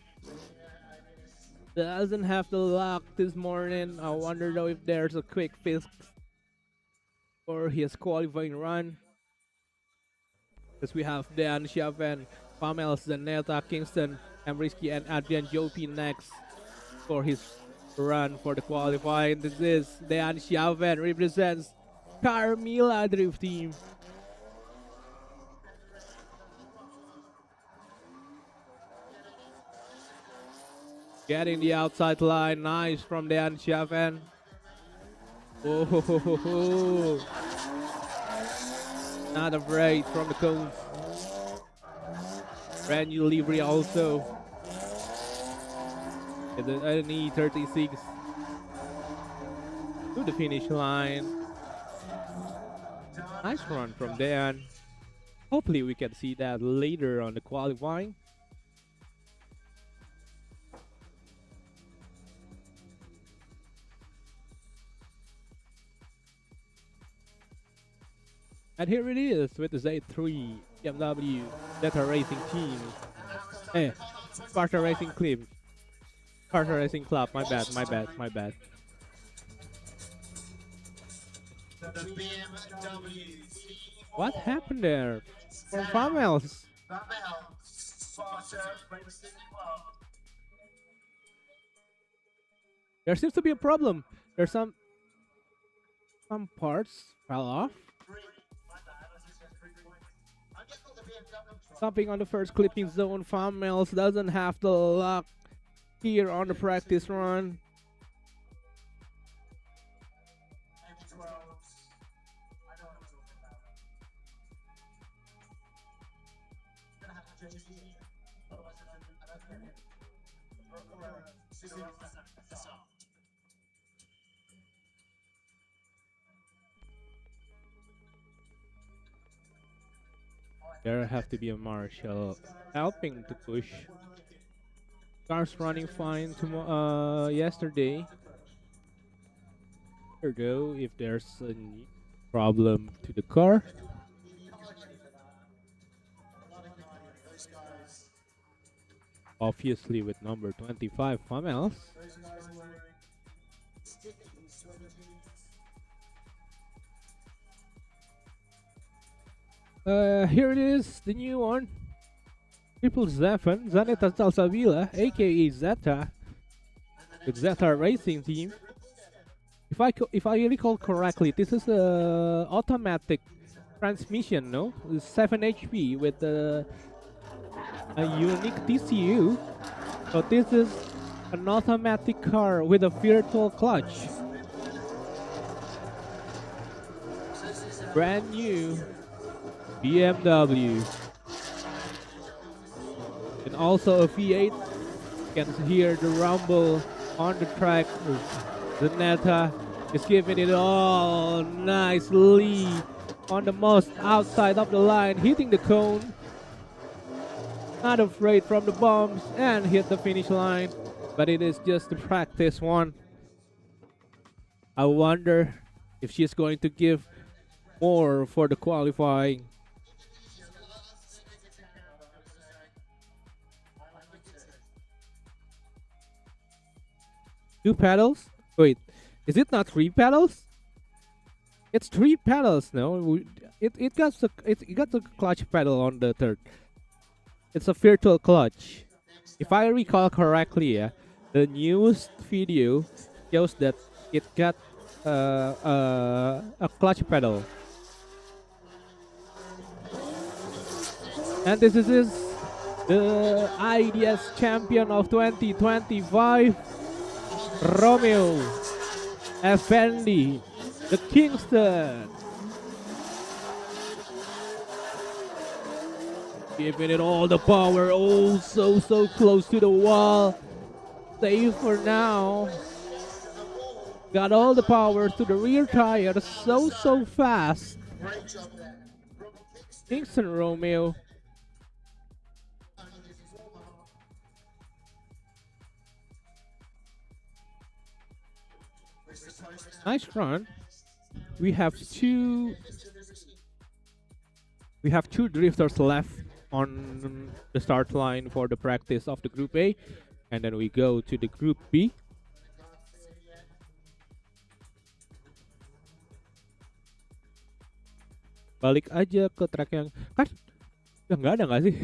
doesn't have the luck this morning. I wonder though if there's a quick fix for his qualifying run. Because we have Dan Chaven, Pamela Zanetta, Kingston, Embrisky, and Adrian Jopi next for his run for the qualifying. This is Dan Chaven, represents Carmila Drift Team. Getting the outside line, nice from Dan Chaven. Oh, not afraid from the cones. Brand new livery also. It's an E36 to the finish line. Nice run from Dan. Hopefully we can see that later on the qualifying. And here it is with the Z3 BMW Zeta Racing Team. Sparta Racing Club. Sparta Racing Club, my bad. What happened there? For Famels. There seems to be a problem. There's some parts fell off. Stopping on the first clipping zone, Famels doesn't have the luck here on the practice run. There have to be a marshal helping to push. Cars running fine yesterday. Here go if there's a problem to the car. Obviously with number 25 Famels. Here it is, the new one. 777 Zaneta Salsavila, aka Zeta, with Zeta Racing Team. If I recall correctly, this is a automatic transmission, no? It's 7 HP with a unique TCU. So this is an automatic car with a virtual clutch. Brand new BMW. And also a V8. You can hear the rumble on the track. Zanetta is giving it all nicely on the most outside of the line, hitting the cone. Not afraid from the bumps and hit the finish line, but it is just the practice one. I wonder if she's going to give more for the qualifying. Two pedals? Wait, is it not three pedals? It's three pedals. No, it got the clutch pedal on the third. It's a virtual clutch. If I recall correctly, yeah, the newest video shows that it got a clutch pedal. And this is the IDS champion of 2025, Romeo Effendi, the Kingston. Giving it all the power. Oh, so close to the wall. Safe for now. Got all the power to the rear tire. So fast. Kingston Romeo. Nice run. We have two drifters left on the start line for the practice of the Group A, and then we go to the Group B. Balik aja ke track yang kan udah nggak ada nggak sih?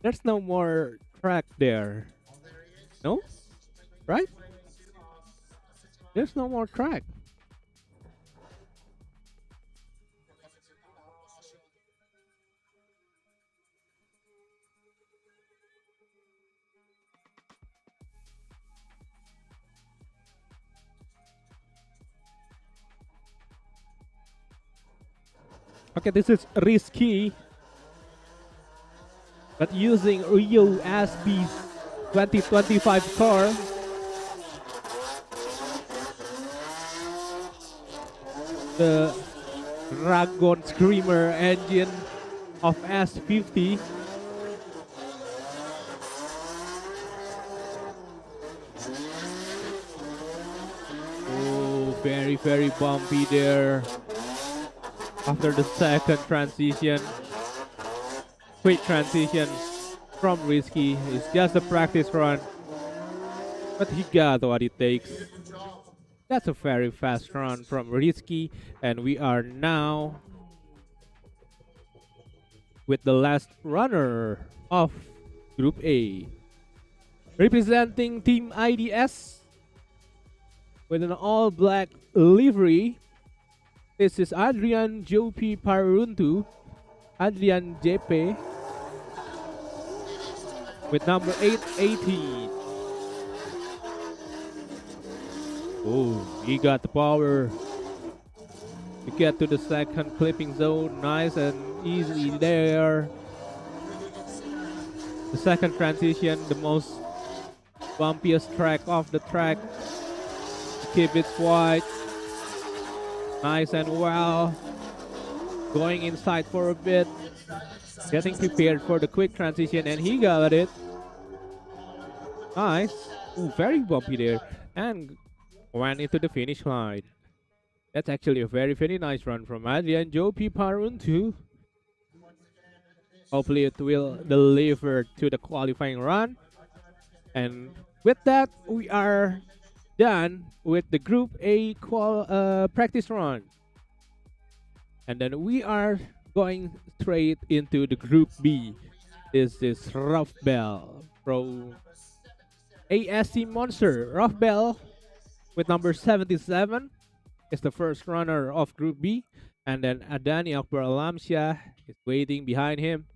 There's no more track there. No? Right? There's no more track. Okay, this is risky, but using Rio SB's 2025 car, the Dragon Screamer engine of S50. Oh, very bumpy there. After the second transition, quick transition from risky. It's just a practice run, but he got what it takes. That's a very fast run from risky, and we are now with the last runner of Group A, representing Team IDS with an all-black livery. This is Adrian Jopi Paruntu, Adrian JP, with number 880. Oh, he got the power to get to the second clipping zone. Nice and easy there. The second transition, the most bumpiest track off the track. Keep it wide. Nice and well. Going inside for a bit. Getting prepared for the quick transition, and he got it. Nice. Ooh, very bumpy there. And went into the finish line. That's actually a very nice run from Adrian Jopi Paruntu. Hopefully it will deliver to the qualifying run. And with that, we are done with the Group A practice run. And then we are going straight into the Group B. This is Rough Bell from ASC Monster. Rough Bell with number 77 is the first runner of Group B. And then Adani Akbar Alamsyah is waiting behind him.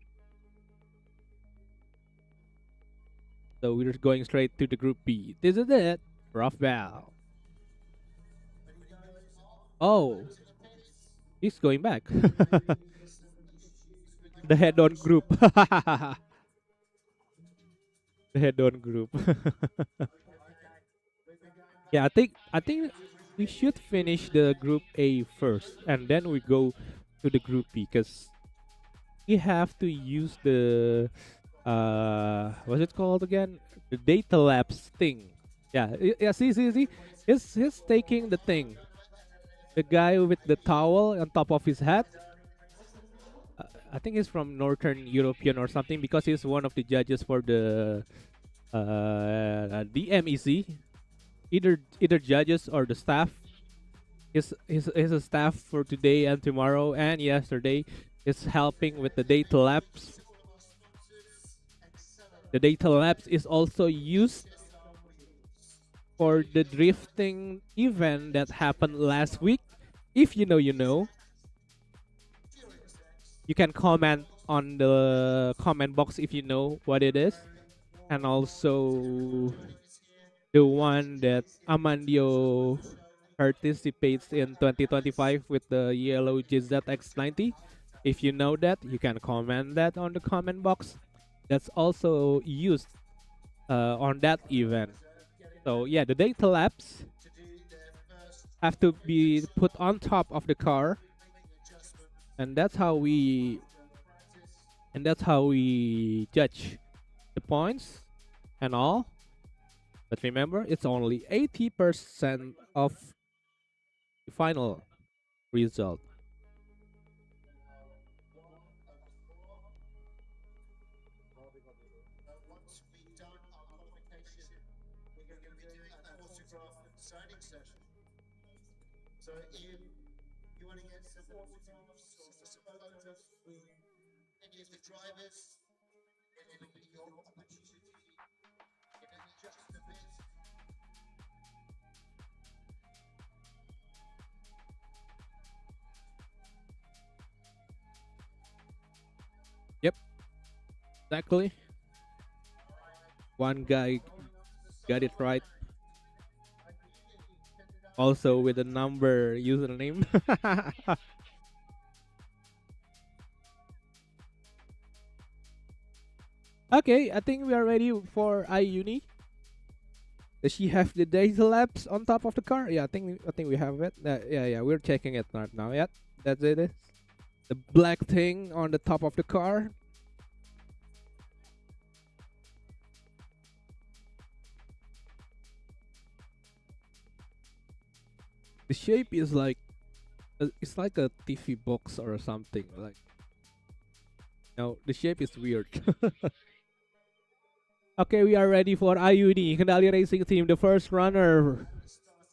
So we're going straight to the Group B. This is it. Rough Bell. Oh, he's going back. The head-on group. The head-on group. Yeah, I think we should finish the group A first, and then we go to the group B because we have to use the what's it called again? The data labs thing. Yeah, yeah. See. He's taking the thing. The guy with the towel on top of his head. I think he's from Northern European or something because he's one of the judges for the DMEC. Either judges or the staff. He's a staff for today and tomorrow and yesterday. Is helping with the data labs. The data labs is also used for the drifting event that happened last week. If you know, you know. You can comment on the comment box if you know what it is. And also the one that Amandio participates in 2025 with the yellow GZX90. If you know that, you can comment that on the comment box. That's also used on that event. So yeah, the data labs have to be put on top of the car, and that's how we judge the points and all. But remember, it's only 80% of the final result. Yep, exactly. One guy got it right. Also with a number username. Okay, I think we are ready for iUni. Does she have the data labs on top of the car? Yeah, I think we have it. Yeah, we're checking it right now. Yeah, that's it. The black thing on the top of the car. The shape is like it's like a TV box or something. Like no, the shape is weird. Okay, we are ready for IUD Kendali Racing Team, the first runner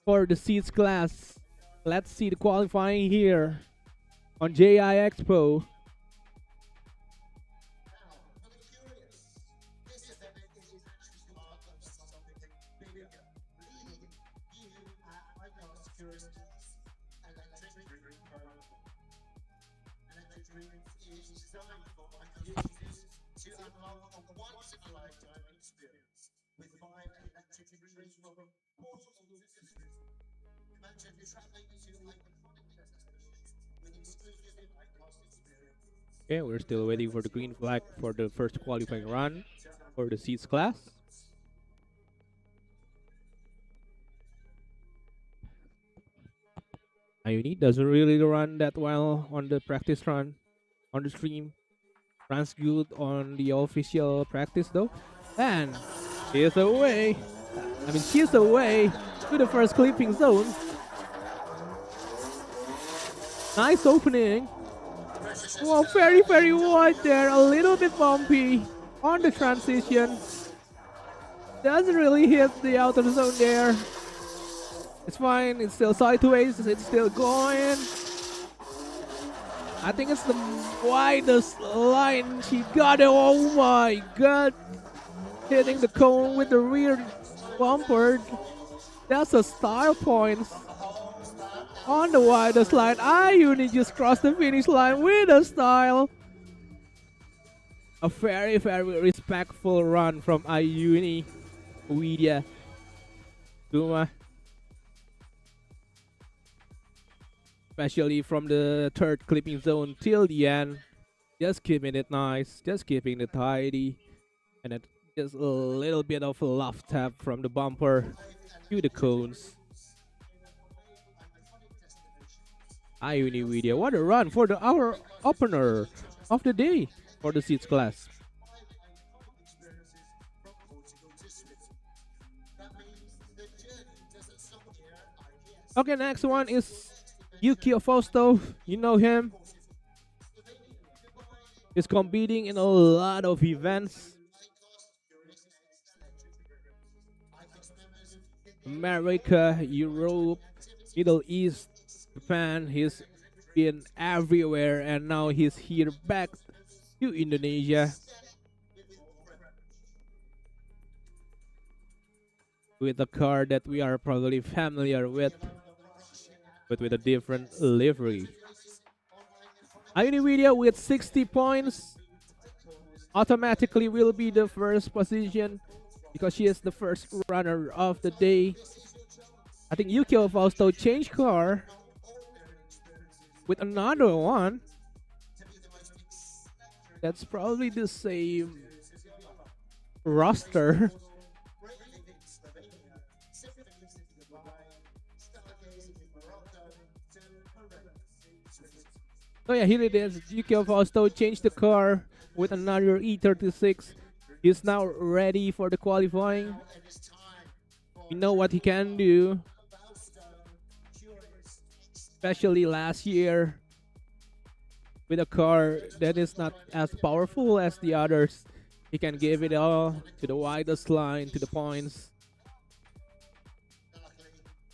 for the seats class. Let's see the qualifying here on JIExpo. Okay, we're still waiting for the green flag for the first qualifying run for the seats class. Iuni doesn't really run that well on the practice run on the stream. Runs good on the official practice though. And here's away. She's away to the first clipping zone. Nice opening. Wow, very, very wide there. A little bit bumpy on the transition. Doesn't really hit the outer zone there. It's fine. It's still sideways. It's still going. I think it's the widest line. She got it. Oh my god. Hitting the cone with the rear bumper. That's a style point. On the widest line, IUni just crossed the finish line with a style. A very, very respectful run from IUni. Widya Duma. Especially from the third clipping zone till the end. Just keeping it nice. Just keeping it tidy. And it just a little bit of a love tap from the bumper. to the cones. INDONEsia, what a run for the our opener of the day for the seats class. Okay, next one is Yukio Fausto. You know him. He's competing in a lot of events. America, Europe, Middle East, Japan. He's been everywhere and now he's here back to Indonesia with a car that we are probably familiar with, but with a different livery. INDONEsia with 60 points automatically will be the first position because she is the first runner of the day. I think Yukio Fausto changed car with another one. That's probably the same roster. So yeah, here it is. Yukio Fausto changed the car with another E36. He's now ready for the qualifying. We know what he can do. Especially last year with a car that is not as powerful as the others. He can give it all to the widest line, to the points.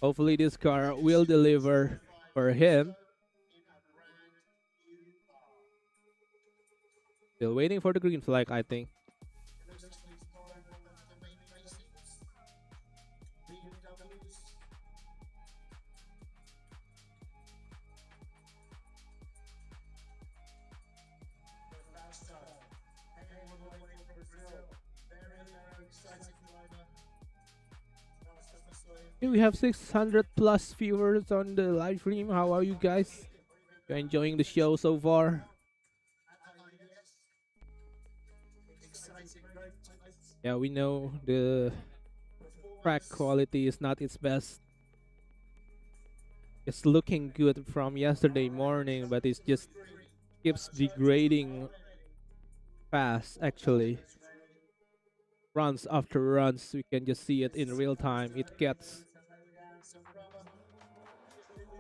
Hopefully this car will deliver for him. Still waiting for the green flag, I think. We have 600 plus viewers on the live stream. How are you guys? You're enjoying the show so far? Yeah, we know the track quality is not its best. It's looking good from yesterday morning, but it just keeps degrading fast actually. Runs after runs, we can just see it in real time. It gets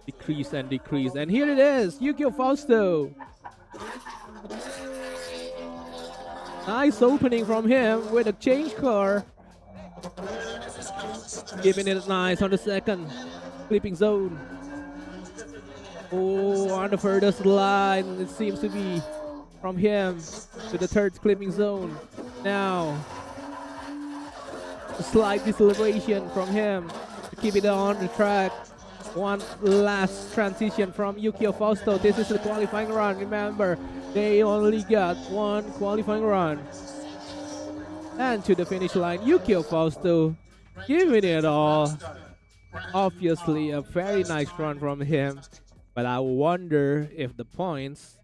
decrease and decrease. And here it is, Yukio Fausto. Nice opening from him with a change car. Giving it nice on the second clipping zone. Oh, on the furthest line, it seems to be from him to the third clipping zone. Now, a slight deceleration from him to keep it on the track. One last transition from Yukio Fausto. This is the qualifying run. Remember, they only got one qualifying run. And to the finish line, Yukio Fausto giving it all. Obviously, a very nice run from him. But I wonder if the points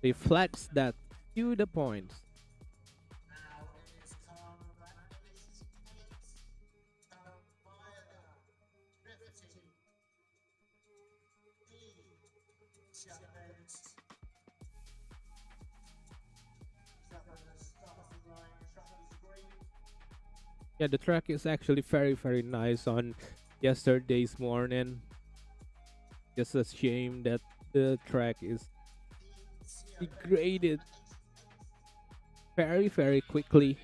reflects that to the points. Yeah, the track is actually very nice on yesterday's morning. Just a shame that the track is degraded very quickly.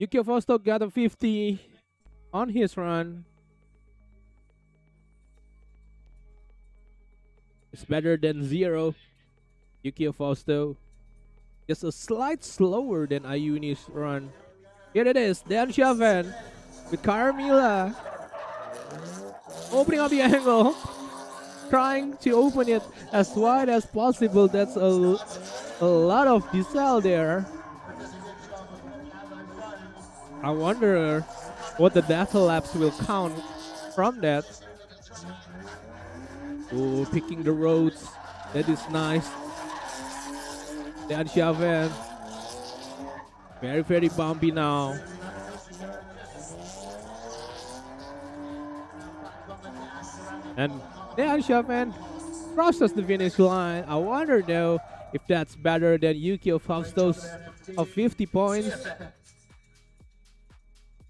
Yukio Fausto got a 50 on his run. It's better than 0. Yukio Fausto just a slight slower than Ayuni's run. Here it is, Dan Chavan with Carmilla opening up the angle, trying to open it as wide as possible. That's a lot of diesel there. I wonder what the data laps will count from that. Oh, picking the roads. That is nice. Dan Chauvin. Very, very bumpy now. And Dan Chauvin crosses the finish line. I wonder though if that's better than Yukio Fausto's of 50 points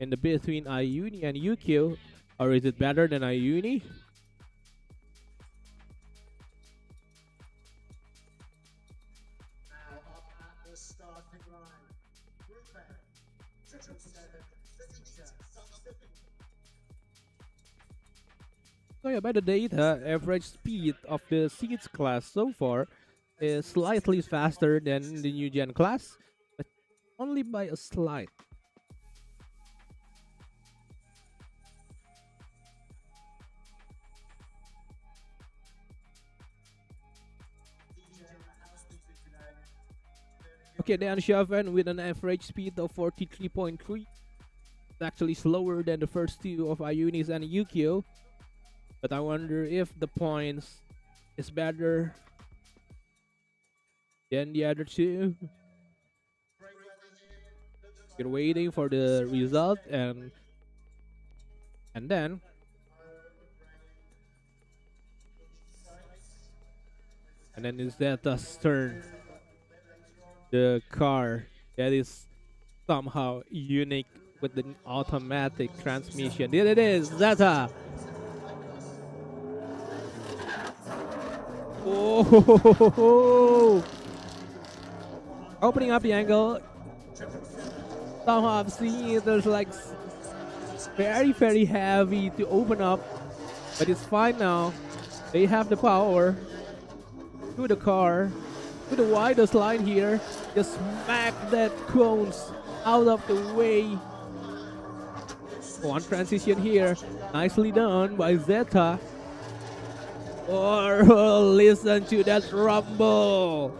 in the between Ayuni and Yukio, or is it better than Ayuni? So yeah, by the data, average speed of the seeds class so far is slightly faster than the new gen class, but only by a slight. Okay, Dan Chauvin with an average speed of 43.3. It's actually slower than the first two of Ayunis and Yukio. But I wonder if the points is better than the other two. We're waiting for the result and then it's Zeta's turn. The car that is somehow unique with the automatic transmission. There it is, Zeta. Oh, opening up the angle. Somehow I'm seeing it. There's like very, very heavy to open up, but it's fine now. They have the power to the car, to the widest line here. Just smack that cones out of the way. One transition here, nicely done by Zeta. Or listen to that rumble.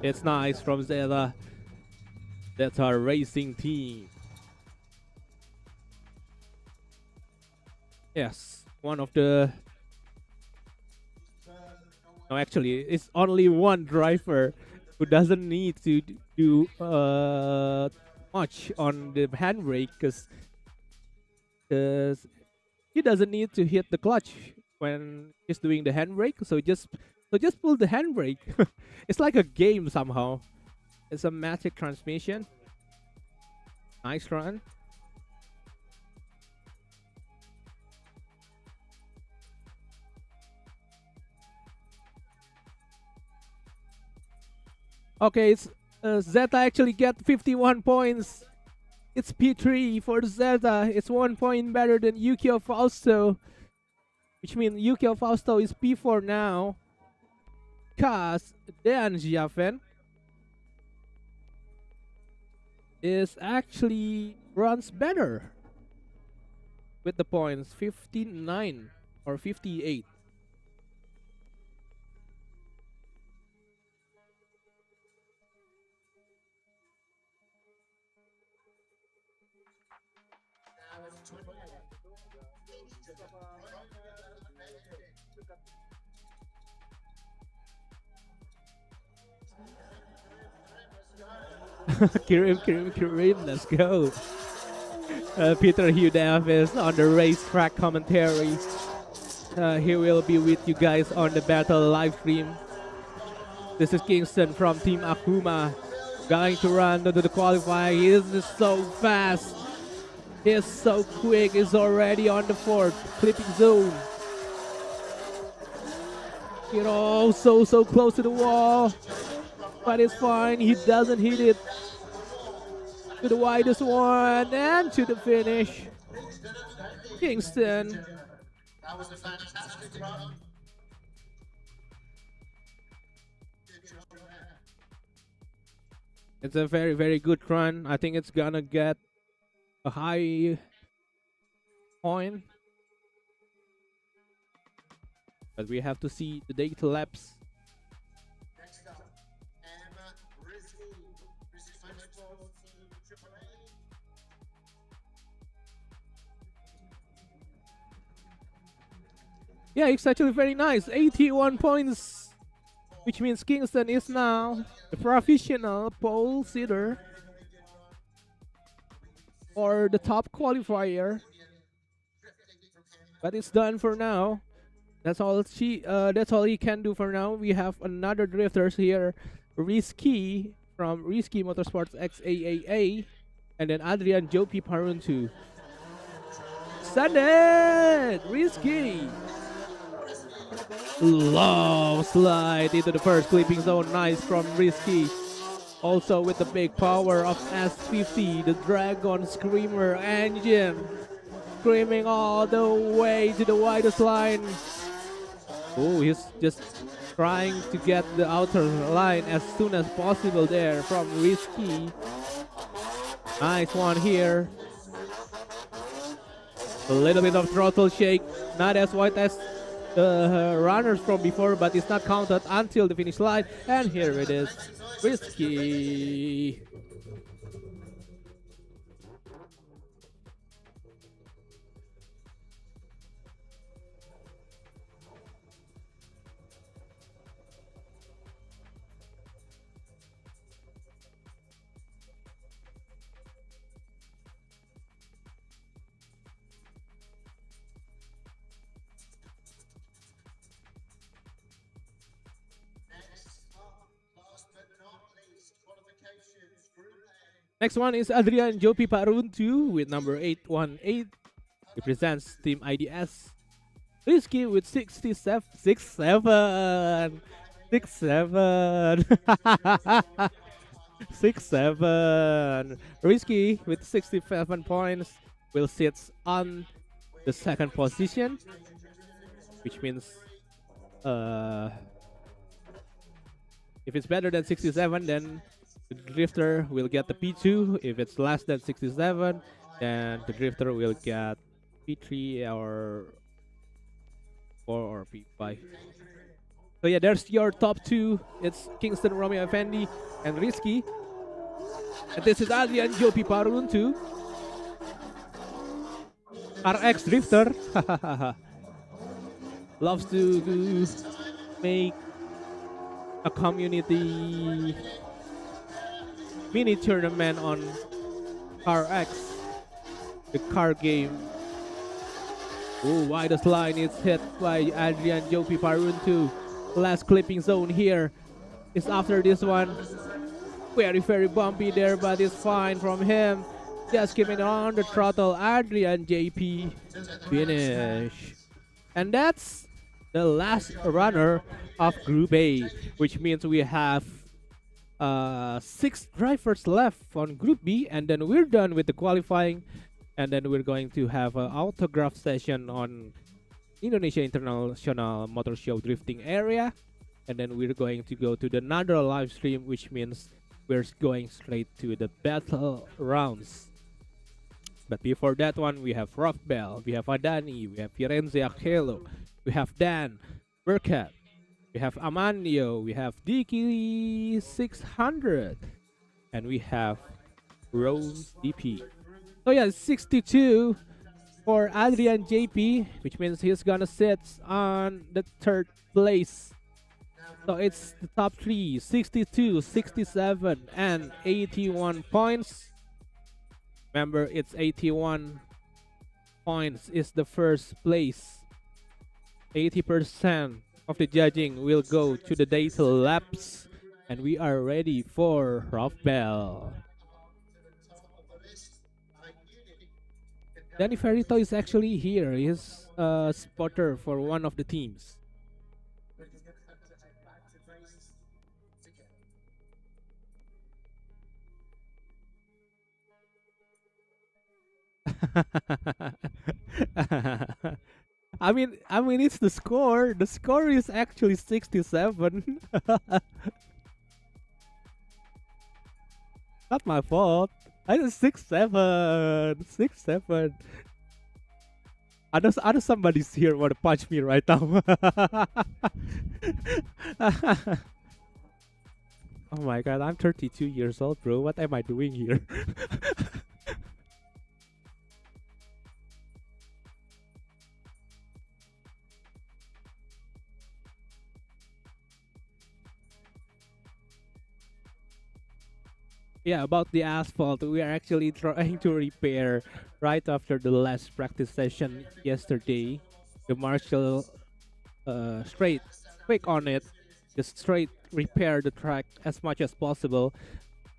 It's nice from Zeta. That's our racing team. Yes, one of the... No, actually, it's only one driver who doesn't need to do much on the handbrake because he doesn't need to hit the clutch when he's doing the handbrake. So just pull the handbrake. It's like a game somehow. It's a matic transmission. Nice run. Okay, it's Zeta actually get 51 points. It's P3 for Zeta. It's 1 point better than Yukio Fausto, which means Yukio Fausto is P4 now. Cause Dan Jiafen is actually runs better with the points 59 or 58. Kirim, let's go. Peter Hugh Davis on the racetrack commentary. He will be with you guys on the battle live stream. This is Kingston from Team Akuma, going to run to the qualifier. He is so fast. He's so quick. He's already on the fourth clipping zone. You know, so close to the wall. But it's fine. He doesn't hit it. To the widest one and to the finish. Kingston. That was a fantastic run. It's a very, very good run. I think it's gonna get a high point. But we have to see the data lapse. Yeah, it's actually very nice. 81 points which means Kingston is now the professional pole sitter or the top qualifier. But it's done for now. That's all he can do for now. We have another drifters here, Risky from Risky Motorsports XAAA, and then Adrian Jopi Parun too. Send it! Risky! Long slide into the first clipping zone. Nice from Risky. Also with the big power of S50, the Dragon Screamer engine. Screaming all the way to the widest line. Oh, he's just trying to get the outer line as soon as possible there from Risky. Nice one here. A little bit of throttle shake. Not as wide as the runners from before, but it's not counted until the finish line. And here it is. Risky. Next one is Adrian Jopi Paruntu with number 818. Represents Team IDS. Risky with 67. 67. 67. 67. Risky with 67 points will sit on the second position, which means if it's better than 67, then the drifter will get the P2. If it's less than 67, then the drifter will get P3 or 4 or P5. So yeah, there's your top two. It's Kingston Romeo Effendi and Risky. And this is Adrian Jopi Paruntu, RX drifter. Loves to make a community mini tournament on RX, the car game. Oh, widest line is hit by Adrian Jopi Paruntu. Last clipping zone here is after this one. Very bumpy there, but it's fine from him. Just keeping on the throttle. Adrian JP finish. And that's the last runner of Group A, which means we have 6 drivers left on Group B, and then we're done with the qualifying, and then we're going to have an autograph session on Indonesia International Motor Show drifting area, and then we're going to go to the another live stream, which means we're going straight to the battle rounds. But before that one, we have Rock Bell, we have Adani, we have Firenze Akelo, we have Dan Burkett, we have Amandio, we have Dicky 600, and we have Rose DP. So yeah, 62 for Adrian JP, which means he's gonna sit on the 3rd place. So it's the top 3, 62, 67, and 81 points. Remember, it's 81 points is the first place. 80% of the judging will go to the data laps, and we are ready for Rock Bell. Danny Ferrito is actually here. He's a spotter for one of the teams. I mean, it's the score. The score is actually 67. Not my fault. I was 6-7. 6-7. Other somebody's here want to punch me right now. Oh my god, I'm 32 years old, bro. What am I doing here? Yeah, about the asphalt, we are actually trying to repair right after the last practice session yesterday. The marshal straight quick on it, just straight repair the track as much as possible.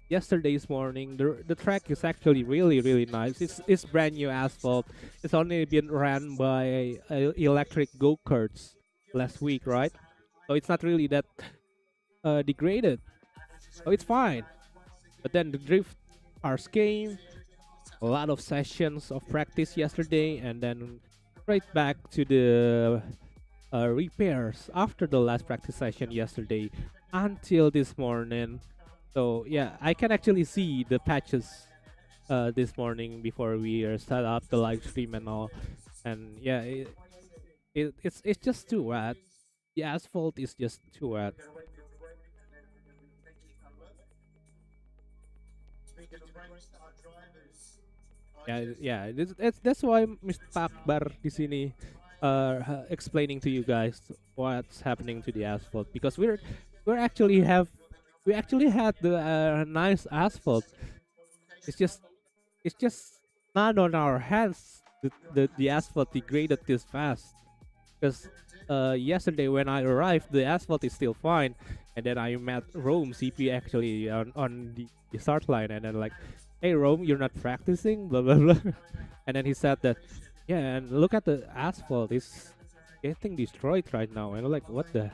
Yesterday's morning, the track is actually really nice. It's brand new asphalt. It's only been ran by electric go-karts last week, right? So it's not really that degraded. So it's fine. But then the drift cars came, a lot of sessions of practice yesterday, and then right back to the repairs after the last practice session yesterday until this morning. So yeah, I can actually see the patches this morning before we start up the live stream and all. And yeah, it's just too wet. The asphalt is just too wet. Yeah. That's why Mr. Pakbar di sini explaining to you guys what's happening to the asphalt because we're actually have we actually had the nice asphalt. It's just it's just not on our hands. The asphalt degraded this fast because yesterday when I arrived, the asphalt is still fine, and then I met Rome CP actually on the start line, and then like, hey Rome, you're not practicing, blah blah blah, and then he said that, yeah, and look at the asphalt, it's getting destroyed right now, and I'm like, what the,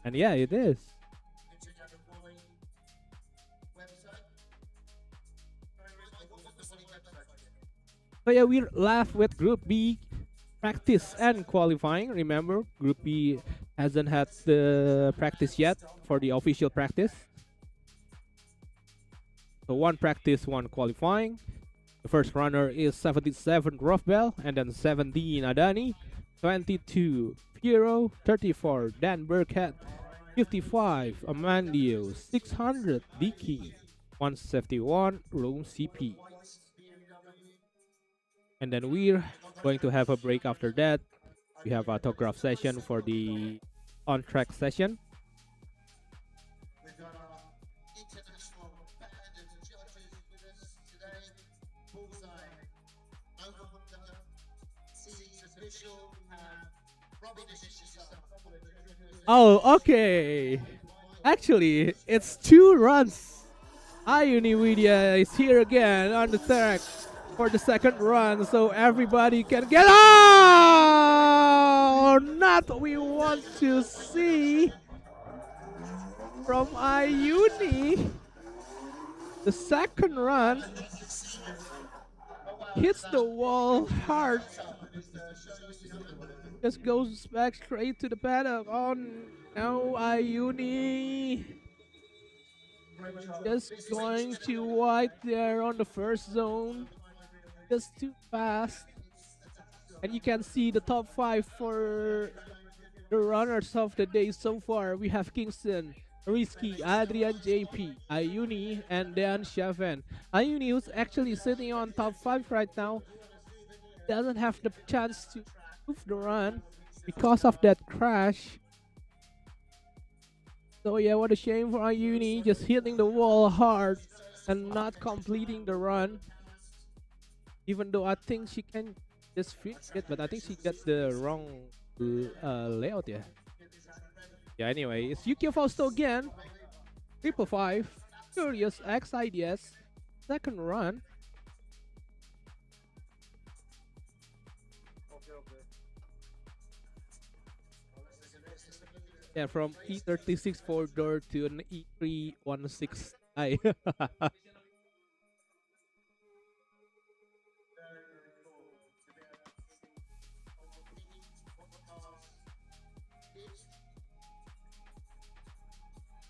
and yeah, it is. So yeah, we're left with Group B practice and qualifying. Remember, Group B hasn't had the practice yet for the official practice. So one practice, one qualifying. The first runner is 77 Rofbel, and then 17 Adani, 22 Piero, 34 Dan Burkhead, 55 Amandio, 600 Dicky, 171 Rome CP. And then we're going to have a break after that. We have autograph session for the on track session. Oh, okay. Actually, it's 2 runs. iUnimedia is here again on the track for the second run, so everybody can get on. Not we want to see from iUni. The second run hits the wall hard, just goes back straight to the paddock. Oh no, iUni just going too wide there on the first zone, just too fast. And you can see the top 5 for the runners of the day so far. We have Kingston, Risky, Adrian JP, iUni, and Dan Chaven. iUni, who's actually sitting on top 5 right now, doesn't have the chance to move the run because of that crash. So yeah, what a shame for iUni, just hitting the wall hard and not completing the run. Even though I think she can just finish it, but I think she got the wrong layout, yeah. Yeah, anyway, it's Yukio Fausto again. 555, Curious X IDS, second run. Yeah, from E36 four door to an E316i.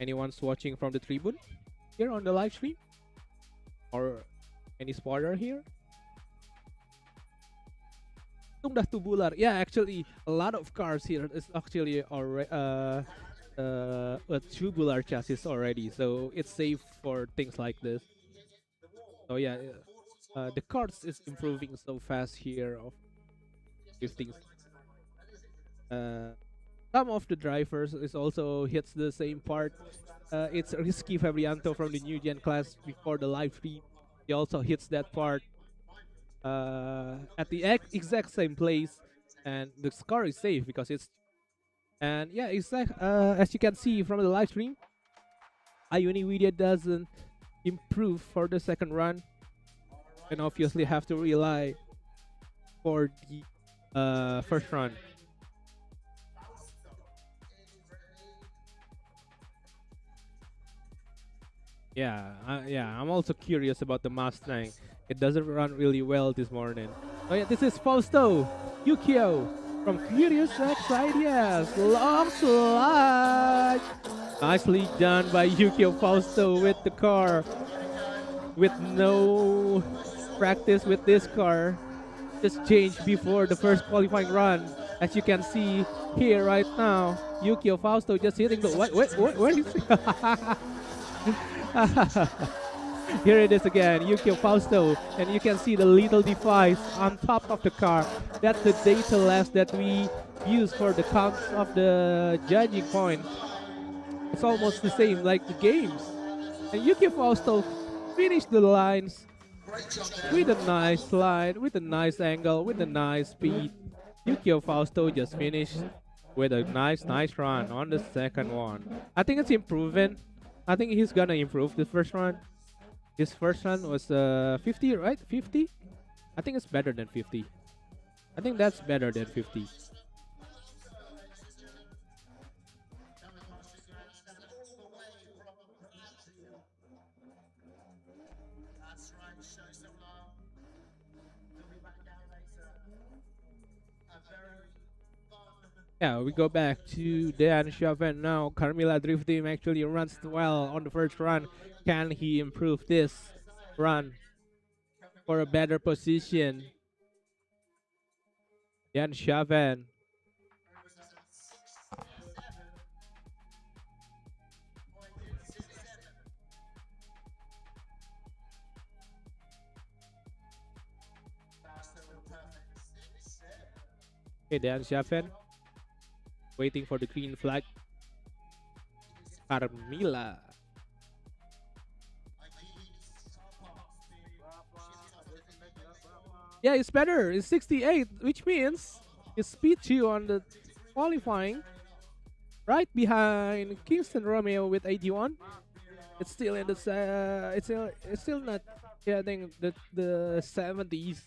Anyone's watching from the tribune here on the live stream? Or any spoiler here? Tung tubular. Yeah, actually, a lot of cars here is actually already a tubular chassis already, so it's safe for things like this. So yeah, the cars is improving so fast here of drifting. Uh, some of the drivers is also hits the same part. It's Risky Fabrianto from the new gen class before the live stream. He also hits that part at the exact same place, and the score is safe because it's and yeah, as you can see from the live stream, Ionividia doesn't improve for the second run, and obviously have to rely for the first run. Yeah, I'm also curious about the Mustang. It doesn't run really well this morning. Oh yeah, this is Fausto Yukio from Curious X Ideas. Long slide. Nicely done by Yukio Fausto with the car. With no practice with this car. Just changed before the first qualifying run. As you can see here right now, Yukio Fausto just hitting the what is Here it is again, Yukio Fausto, and you can see the little device on top of the car. That's the data less that we use for the counts of the judging point. It's almost the same like the games. And Yukio Fausto finished the lines with a nice line, with a nice angle, with a nice speed. Yukio Fausto just finished with a nice run on the second one. I think it's improving. I think he's gonna improve the first run. His first run was 50, right? 50? I think it's better than 50. I think that's better than 50. Yeah, we go back to Dan Chauvin now. Carmilla Drift Team actually runs well on the first run. Can he improve this run for a better position? Dan Chauvin. Okay, Dan Chauvin. Waiting for the green flag. Carmilla. Yeah, it's better. It's 68, which means it's speed 2 on the qualifying. Right behind Kingston Romeo with 81. It's still in the it's still not getting the 70s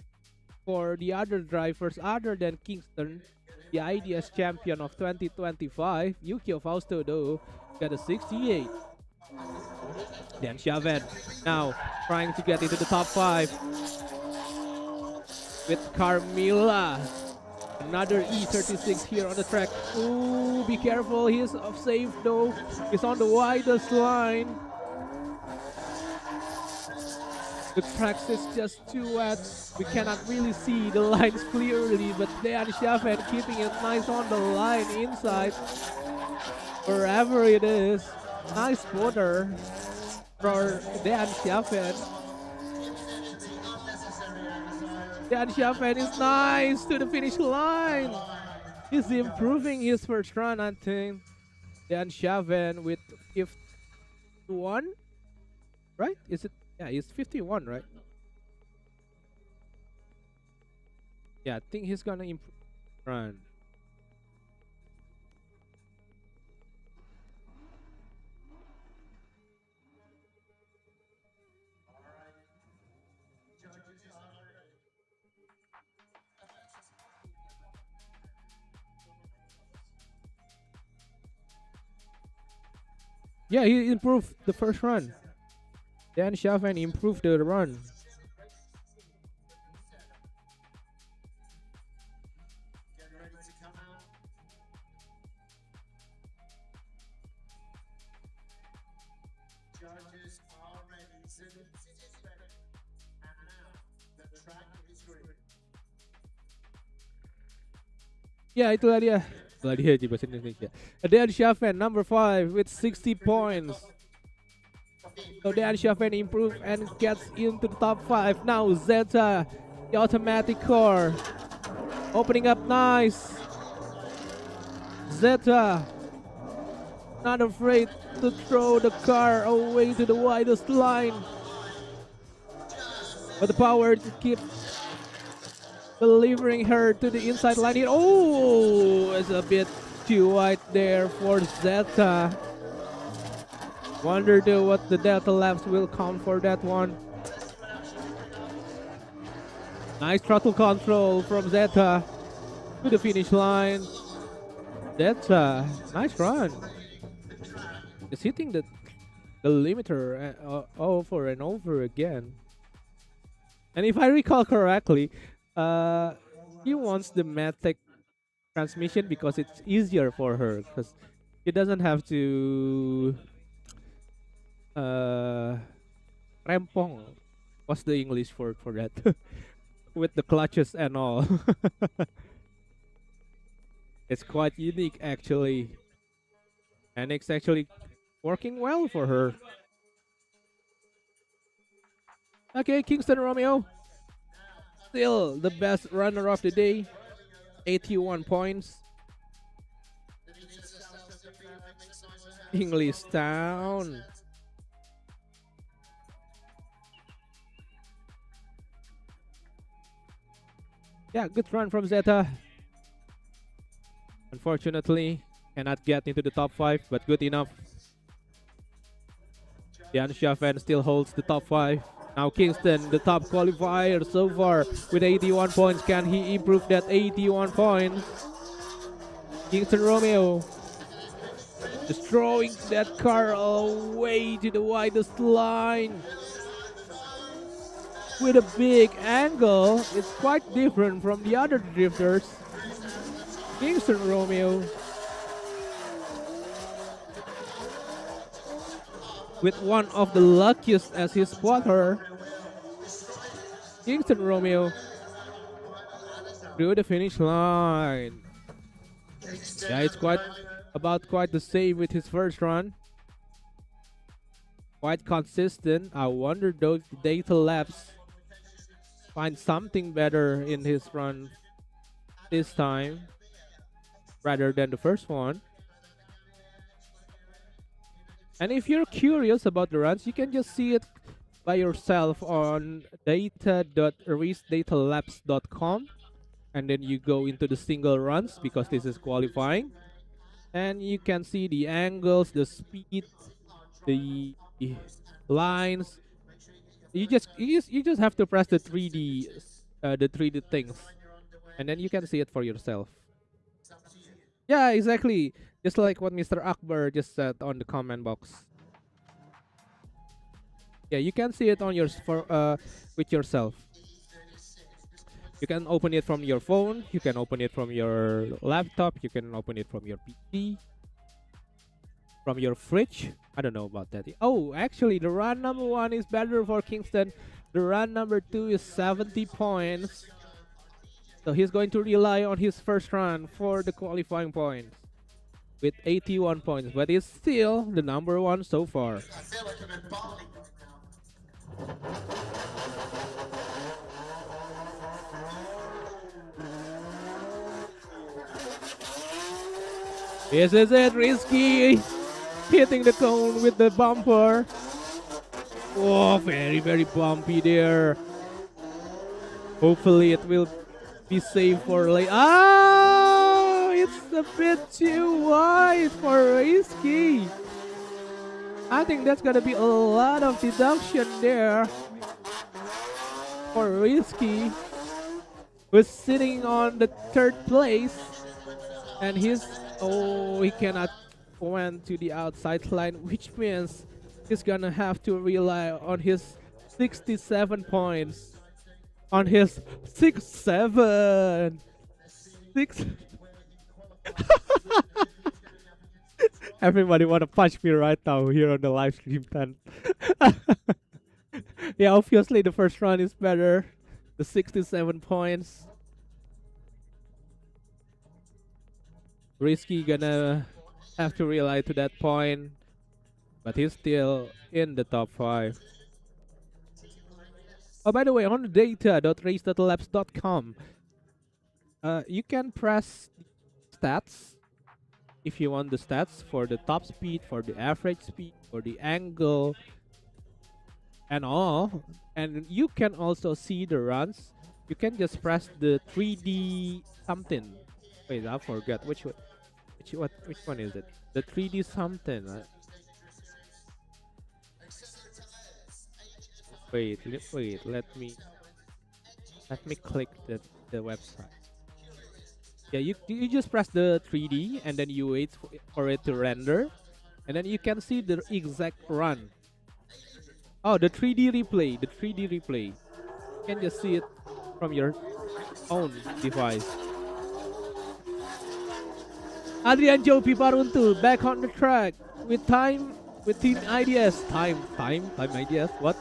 for the other drivers other than Kingston. The IDS champion of 2025, Yukio Fausto, though, got a 68. Then Chauvin now trying to get into the top 5 with Carmilla. Another E36 here on the track. Ooh, be careful. He's safe though. He's on the widest line. The track is just too wet. We cannot really see the lines clearly, but Dan Chauvin keeping it nice on the line inside. Wherever it is. Nice quarter for Dan Chauvin. Dan Chauvin is nice to the finish line. He's improving his first run, I think. Dan Chauvin with 51, right? Is it? Yeah, he's 51, right? Yeah, I think he's gonna improve run. Yeah, he improved the first run. Dan Chauvin improved the run. Ya itulah dia. Itulah dia di bahasa Indonesia. Dan Chauvin number 5 with 60 points. So Dan Chauvin improved and gets into the top 5. Now Zeta, the automatic core, opening up nice. Zeta, not afraid to throw the car away to the widest line. But the power to keep delivering her to the inside line. Oh, it's a bit too wide there for Zeta. Wonder though what the Delta laps will count for that one. Nice throttle control from Zeta to the finish line. Zeta, nice run. It's hitting the limiter over and over again. And if I recall correctly, she wants the Matic transmission because it's easier for her because she doesn't have to rempong. What's the English word for that? With the clutches and all. It's quite unique actually. And it's actually working well for her. Okay, Kingston Romeo. Still the best runner of the day. 81 points. English Town. Yeah, good run from Zeta. Unfortunately, cannot get into the top 5, but good enough. Jan Schaffen still holds the top 5. Now Kingston, the top qualifier so far with 81 points. Can he improve that 81 points? Kingston Romeo just throwing that car away to the widest line. With a big angle, it's quite different from the other drifters. Kingston Romeo with one of the luckiest as his spotter. Kingston Romeo through the finish line. Yeah, it's quite the same with his first run. Quite consistent. I wonder though if the data labs find something better in his run this time rather than the first one. And if you're curious about the runs, you can just see it by yourself on data.racedatalabs.com, and then you go into the single runs because this is qualifying, and you can see the angles, the speed, the lines. You just have to press the 3D things, and then you can see it for yourself. Yeah, exactly. Just like what Mr. Akbar just said on the comment box. Yeah, you can see it on with yourself. You can open it from your phone. You can open it from your laptop. You can open it from your PC. From your fridge. I don't know about that. Oh, actually, the run number 1 is better for Kingston. The run number 2 is 70 points. So he's going to rely on his first run for the qualifying points with 81 points, but it's still the number 1 so far. This is it, Risky hitting the cone with the bumper. Oh, very, very bumpy there. Hopefully it will be safe for late. Oh, it's a bit too wide for Risky. I think that's gonna be a lot of deduction there for Risky, who's sitting on the 3rd place, and he cannot went to the outside line, which means he's gonna have to rely on his 67 points. On his 6-7. 6. Everybody wanna punch me right now here on the live stream tent. Yeah, obviously the first run is better. The 67 points. Risky gonna have to rely to that point, but he's still in the top 5. Oh, by the way, on data.race.labs.com, you can press stats, if you want the stats for the top speed, for the average speed, for the angle, and all. And you can also see the runs. You can just press the 3D something. Wait, I forgot which one is it? The 3D something. Wait. Let me click the website. Yeah, you just press the 3D and then you wait for it to render, and then you can see the exact run. Oh, the 3D replay. The 3D replay. You can just see it from your own device. Adrian Joe Piparuntu back on the track with team ideas. Time ideas. What?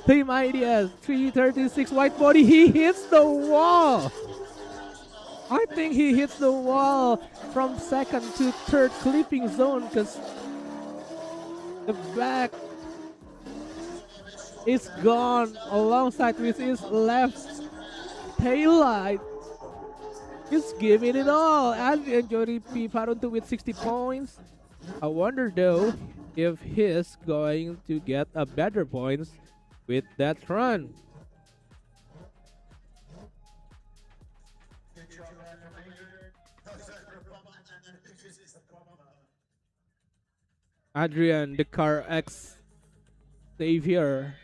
Team ideas. 336 white body. He hits the wall. I think he hits the wall from second to third clipping zone because the back is gone alongside with his left tail light. He's giving it all. Adrian Jody P. Paruntu with 60 points. I wonder though if he's going to get a better points with that run. Adrian, the car X Savior.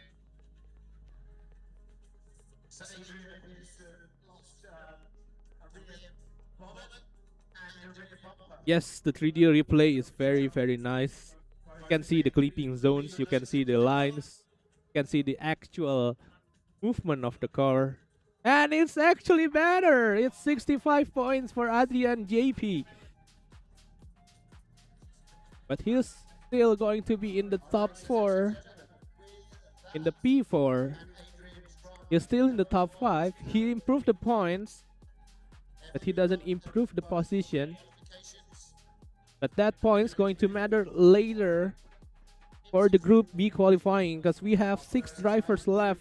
Yes, the 3D replay is very nice. You can see the clipping zones, you can see the lines, you can see the actual movement of the car. And it's actually better. It's 65 points for Adrian JP. But he's still going to be in the top 4. In the P4. He's still in the top 5. He improved the points, but he doesn't improve the position. But that point's going to matter later for the Group B qualifying, because we have 6 drivers left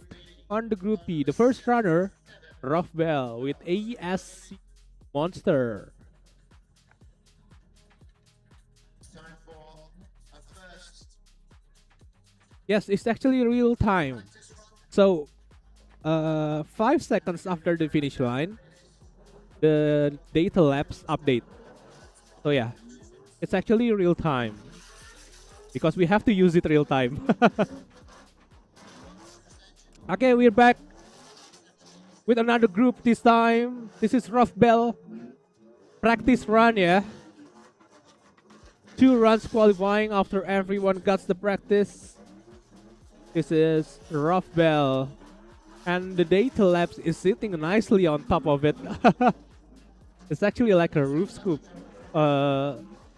on the Group B. The first runner, Rough Bell with ASC Monster. Yes, it's actually real time. So, 5 seconds after the finish line, the data lapse update. So yeah, it's actually real time because we have to use it real time. Okay, we're back with another group this time. This is Rough Bell practice run, yeah. 2 runs qualifying after everyone gets the practice. This is Rough Bell, and the data lapse is sitting nicely on top of it. It's actually like a roof scoop.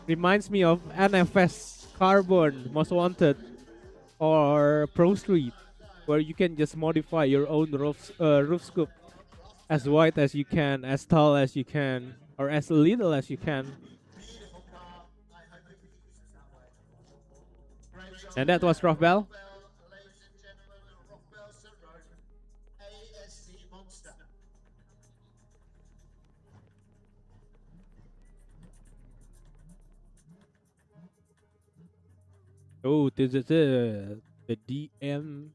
Reminds me of NFS Carbon, Most Wanted, or Pro Street, where you can just modify your own roof scoop as wide as you can, as tall as you can, or as little as you can. And that was Rough Bell. Oh, this is the DM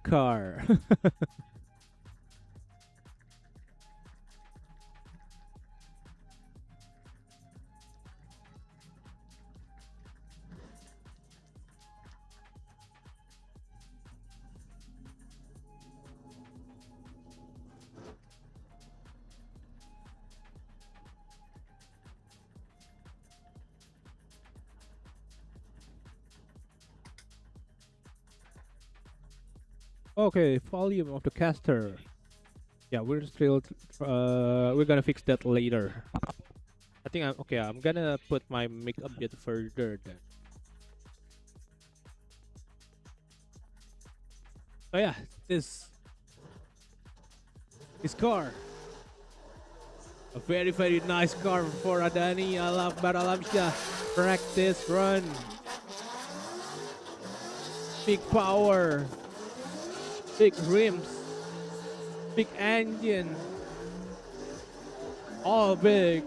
car. Okay, volume of the caster. Yeah, we're still we're gonna fix that later. I think I'm gonna put my mic a bit further then. Oh yeah, this car. A very nice car for Adani Alaf Baralamsha. Practice run. Big power. Big rims. Big engine. All big.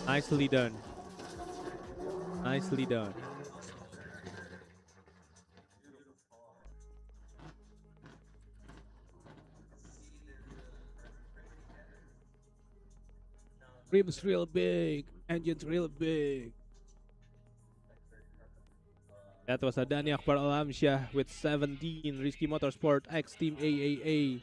Nicely done. Nicely done. Rims real big. Engine's real big. That was Adani Akbar Alamsyah with 17. Rizky Motorsport X Team AAA.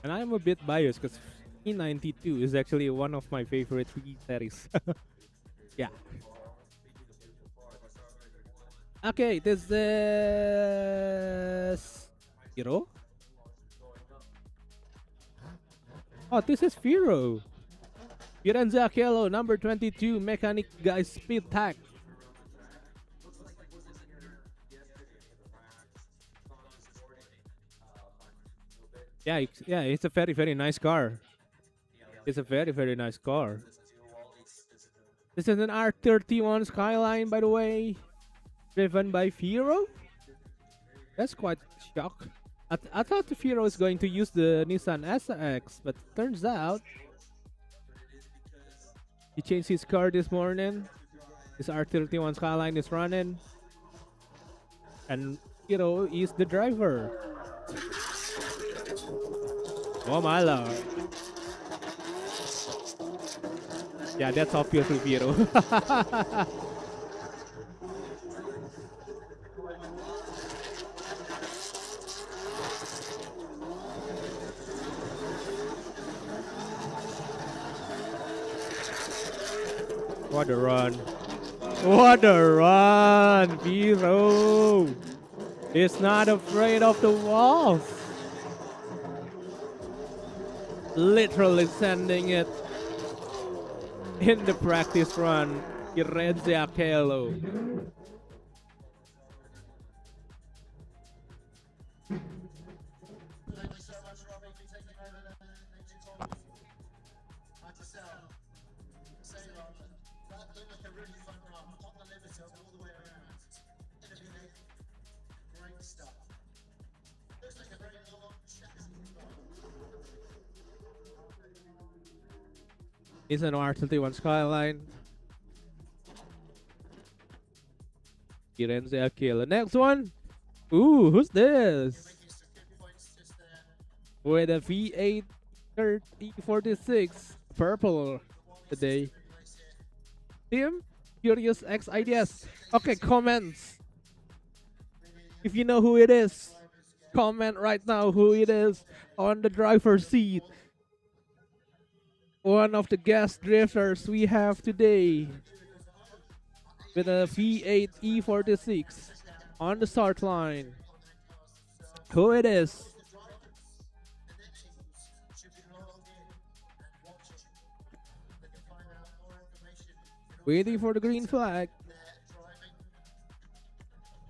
And I'm a bit biased because E92 is actually one of my favorite Wii series. Yeah. Okay, this is Hero. Oh, this is Firo. Firenze Akello, number 22, mechanic guy speed tag. Yeah, it's a very nice car. It's a very nice car. This is an R31 Skyline, by the way, driven by Firo. That's quite shock. I thought the Firo is going to use the Nissan SX, but turns out he changed his car this morning. His R31 Skyline is running, and Firo is the driver. Oh my lord. Yeah, that's obviously Firo. What a run. What a run, Firo. He's not afraid of the walls. Literally sending it in the practice run. Firenze Akello. It's an R31 Skyline. Firenze Akello. Next one. Ooh, who's this? With a V8 E46 purple today. Team Curious X ideas. Okay, comments. If you know who it is, comment right now who it is on the driver's seat. One of the guest drifters we have today with a V8 E46 on the start line. Who it is? Waiting for the green flag.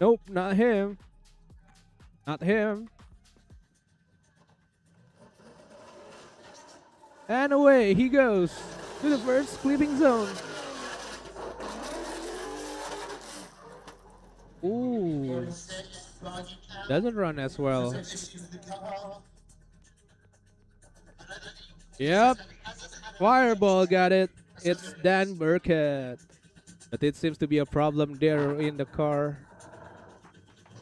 Nope, not him. Not him. And away he goes to the first clipping zone. Ooh. Doesn't run as well. Yep. Fireball got it. It's Dan Burkett. But it seems to be a problem there in the car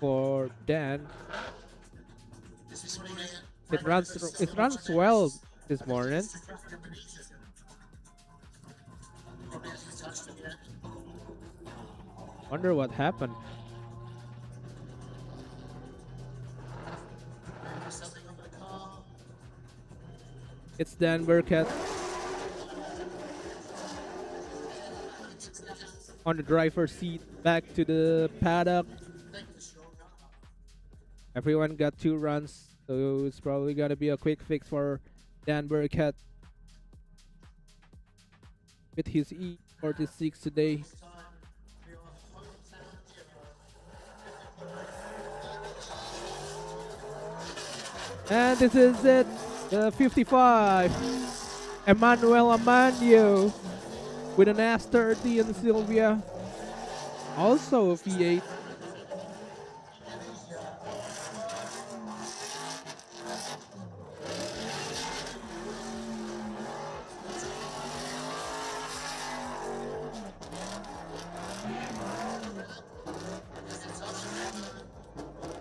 for Dan. It runs well this morning. Wonder what happened. It's Dan Burkett on the driver's seat back to the paddock. Everyone got 2 runs, so it's probably gonna be a quick fix for Dan Burkett with his E46 today. And this is it, the 55, Emmanuel Amandio with an S30 in Sylvia, also a V8.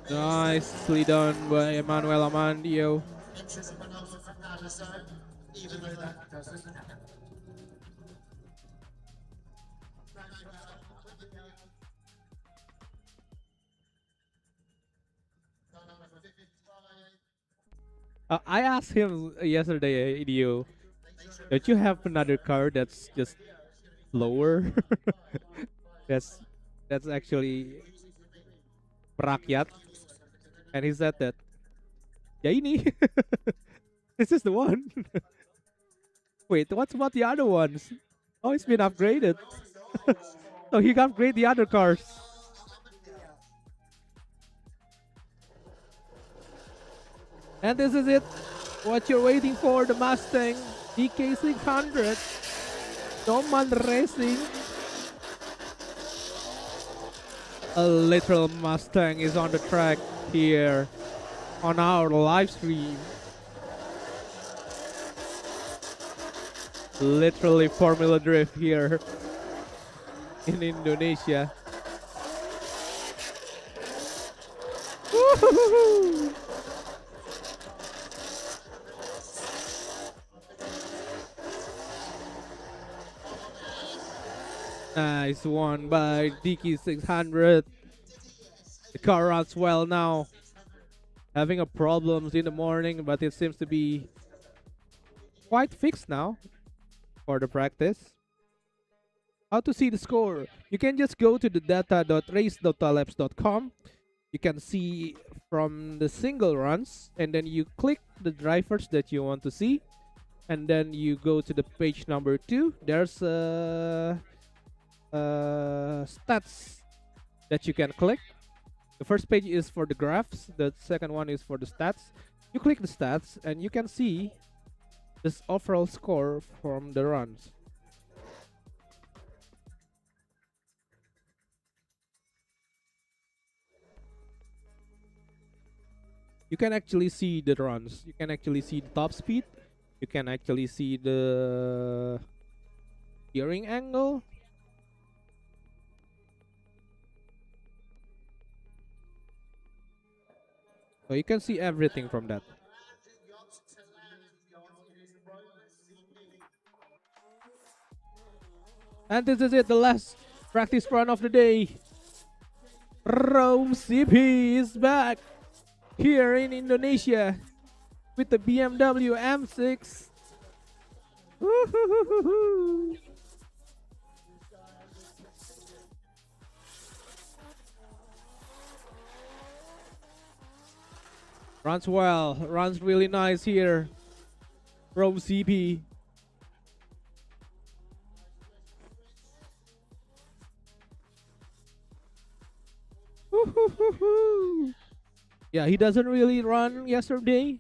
Nicely done by Emmanuel Amandio. I asked him yesterday, don't you have another car that's just lower? that's that's actually rakyat, and he said that, ya ini, this is the one. Wait, what's about the other ones? Oh, it's been upgraded. So he upgraded the other cars. And this is it. What you're waiting for, the Mustang DK600. Doman Racing. A literal Mustang is on the track here on our live stream. Literally Formula Drift here in Indonesia. Woo-hoo-hoo-hoo. Nice one by DK600. The car runs well now. Having a problems in the morning, but it seems to be quite fixed now for the practice. How to see the score? You can just go to the data.race.labs.com. You can see from the single runs, and then you click the drivers that you want to see, and then you go to the page number 2. There's stats that you can click. The first page is for the graphs, the second one is for the stats. You click the stats and you can see this overall score from the runs. You can actually see the runs. You can actually see the top speed. You can actually see the steering angle. So you can see everything from that. And this is it, the last practice run of the day. Rome CP is back here in Indonesia with the BMW M6. Woo-hoo-hoo-hoo-hoo. Runs well, runs really nice here. Rome CP. Woo-hoo-hoo-hoo. Yeah, he doesn't really run yesterday.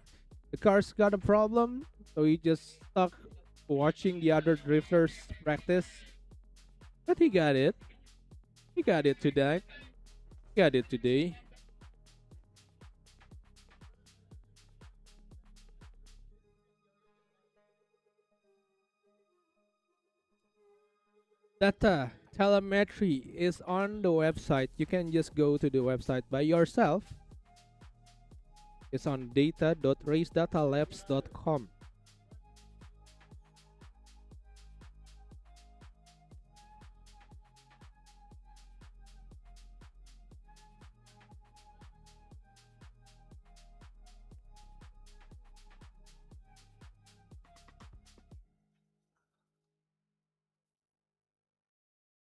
The car's got a problem, so he just stuck watching the other drifters practice. But he got it. He got it today. He got it today. Data telemetry is on the website. You can just go to the website by yourself. It's on data.racedatalabs.com.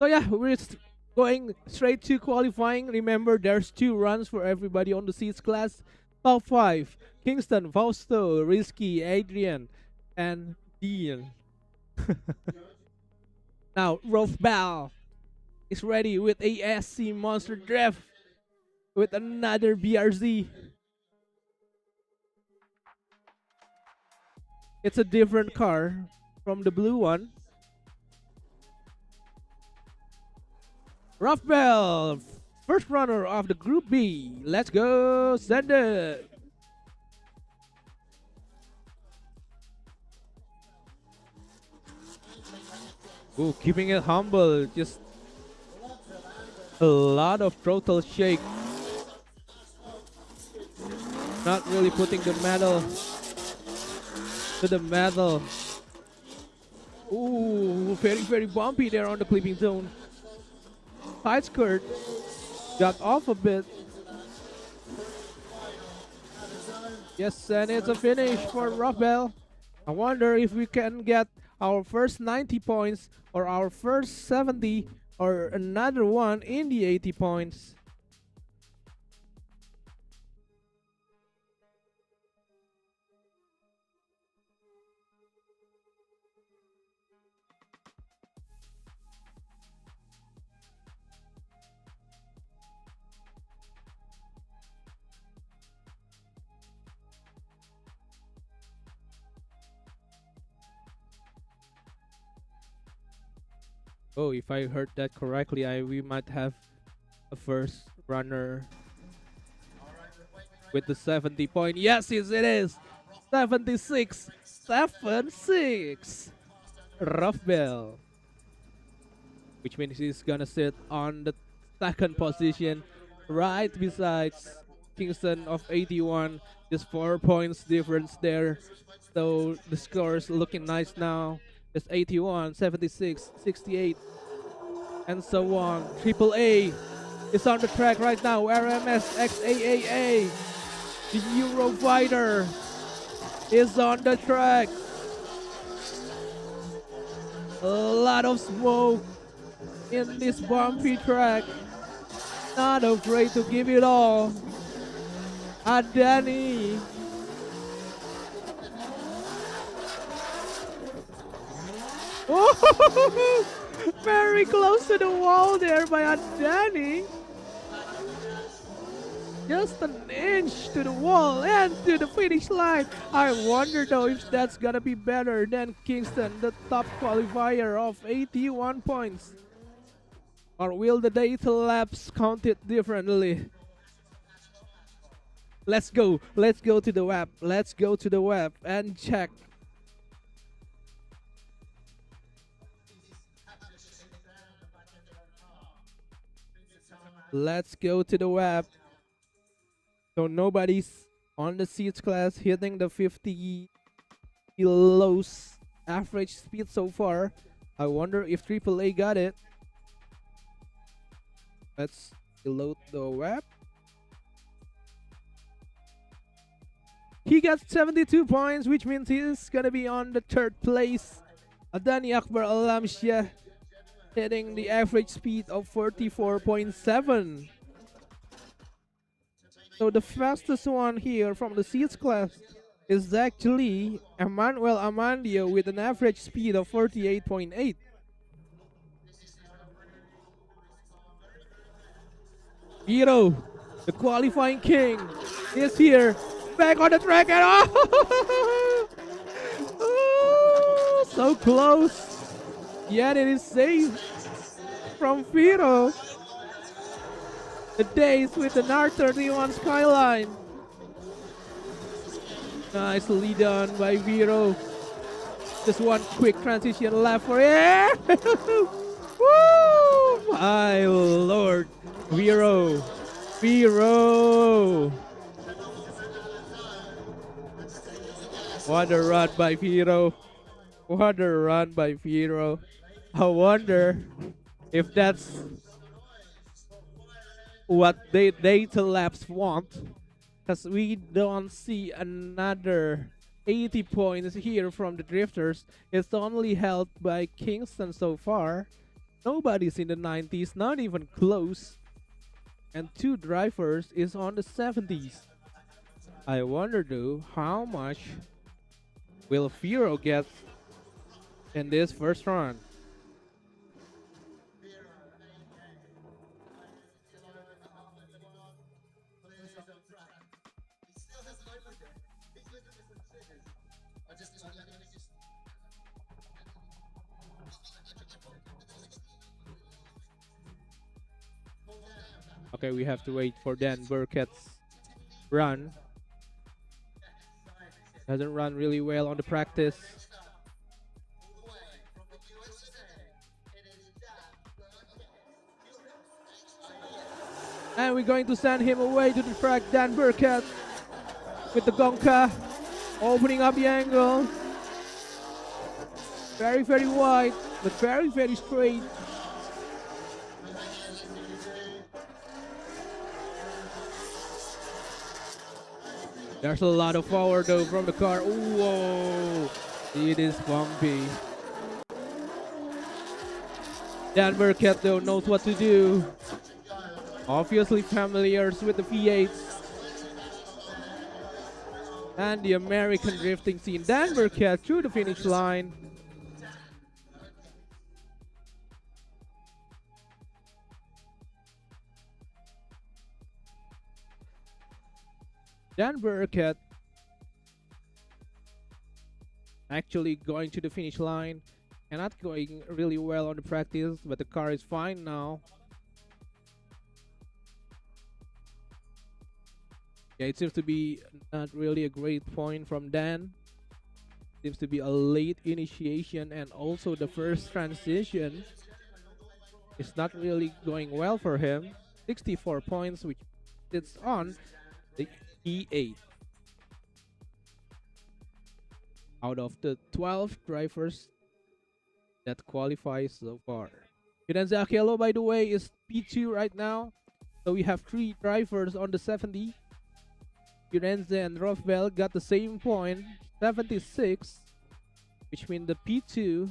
So yeah, going straight to qualifying. Remember, there's 2 runs for everybody on the seats class. Top 5: Kingston, Fausto, Risky, Adrian, and Dean. Now, Rolf Bell is ready with ASC Monster Draft with another BRZ. It's a different car from the blue one. Rolf Bell, first runner of the Group B. Let's go, send it. Ooh, keeping it humble. Just a lot of throttle shake. Not really putting the metal to the metal. Ooh, very, very bumpy there on the clipping zone. Side skirt got off a bit. Yes, and it's a finish for Rafael. I wonder if we can get our first 90 points or our first 70 or another one in the 80 points. Oh, if I heard that correctly, we might have a first runner with the 70 point. Yes, yes, it is. 76, 76. Rafael, which means he's gonna sit on the second position, right besides Kingston of 81. Just 4 points difference there. So the score is looking nice now. It's 81, 76, 68, and so on. Triple A is on the track right now. RMS XAAA, the Eurofighter, is on the track. A lot of smoke in this bumpy track. Not afraid to give it all. Adani. Oh, very close to the wall there by Adani. Just an inch to the wall and to the finish line. I wonder though if that's gonna be better than Kingston, the top qualifier of 81 points. Or will the data laps count it differently? Let's go to the web. Let's go to the web and check. Let's go to the web. So nobody's on the seats class hitting the 50 kilos average speed so far. I wonder if AAA got it. Let's load the web. He got 72 points, which means he's gonna be on the 3rd place. Adani Akbar Alamshia hitting the average speed of 44.7. So the fastest one here from the seats class is actually Emmanuel Amandio with an average speed of 48.8. Hero, the qualifying king, is here. Back on the track and oh, so close. Yet it is safe from Viro. The days with the NAR31 Skyline. Nicely done by Viro. Just one quick transition left for it. Woo! My lord. Viro. Viro. What a run by Viro. What a run by Viro. I wonder if that's what they data labs want, because we don't see another 80 points here from the drifters. It's only held by Kingston so far. Nobody's in the 90s, not even close. And two drivers is on the 70s. I wonder though, how much will Firo get in this first run? Okay, we have to wait for Dan Burkett's run. Doesn't run really well on the practice. And we're going to send him away to the track, Dan Burkett, with the Gonka, opening up the angle. Very, very wide, but very, very straight. There's a lot of power though from the car. Whoa, it is bumpy. Dan Burkett though knows what to do. Obviously familiar with the V8s and the American drifting scene. Dan Burkett through the finish line. Dan Burkett actually going to the finish line and not going really well on the practice, but the car is fine now. Yeah, it seems to be not really a great point from Dan. Seems to be a late initiation, and also the first transition is not really going well for him. 64 points, which it's on the E8 out of the 12 drivers that qualify so far. Firenze Akello, by the way, is P2 right now. So we have 3 drivers on the 70. Firenze and Rofbel got the same point, 76, which means the P2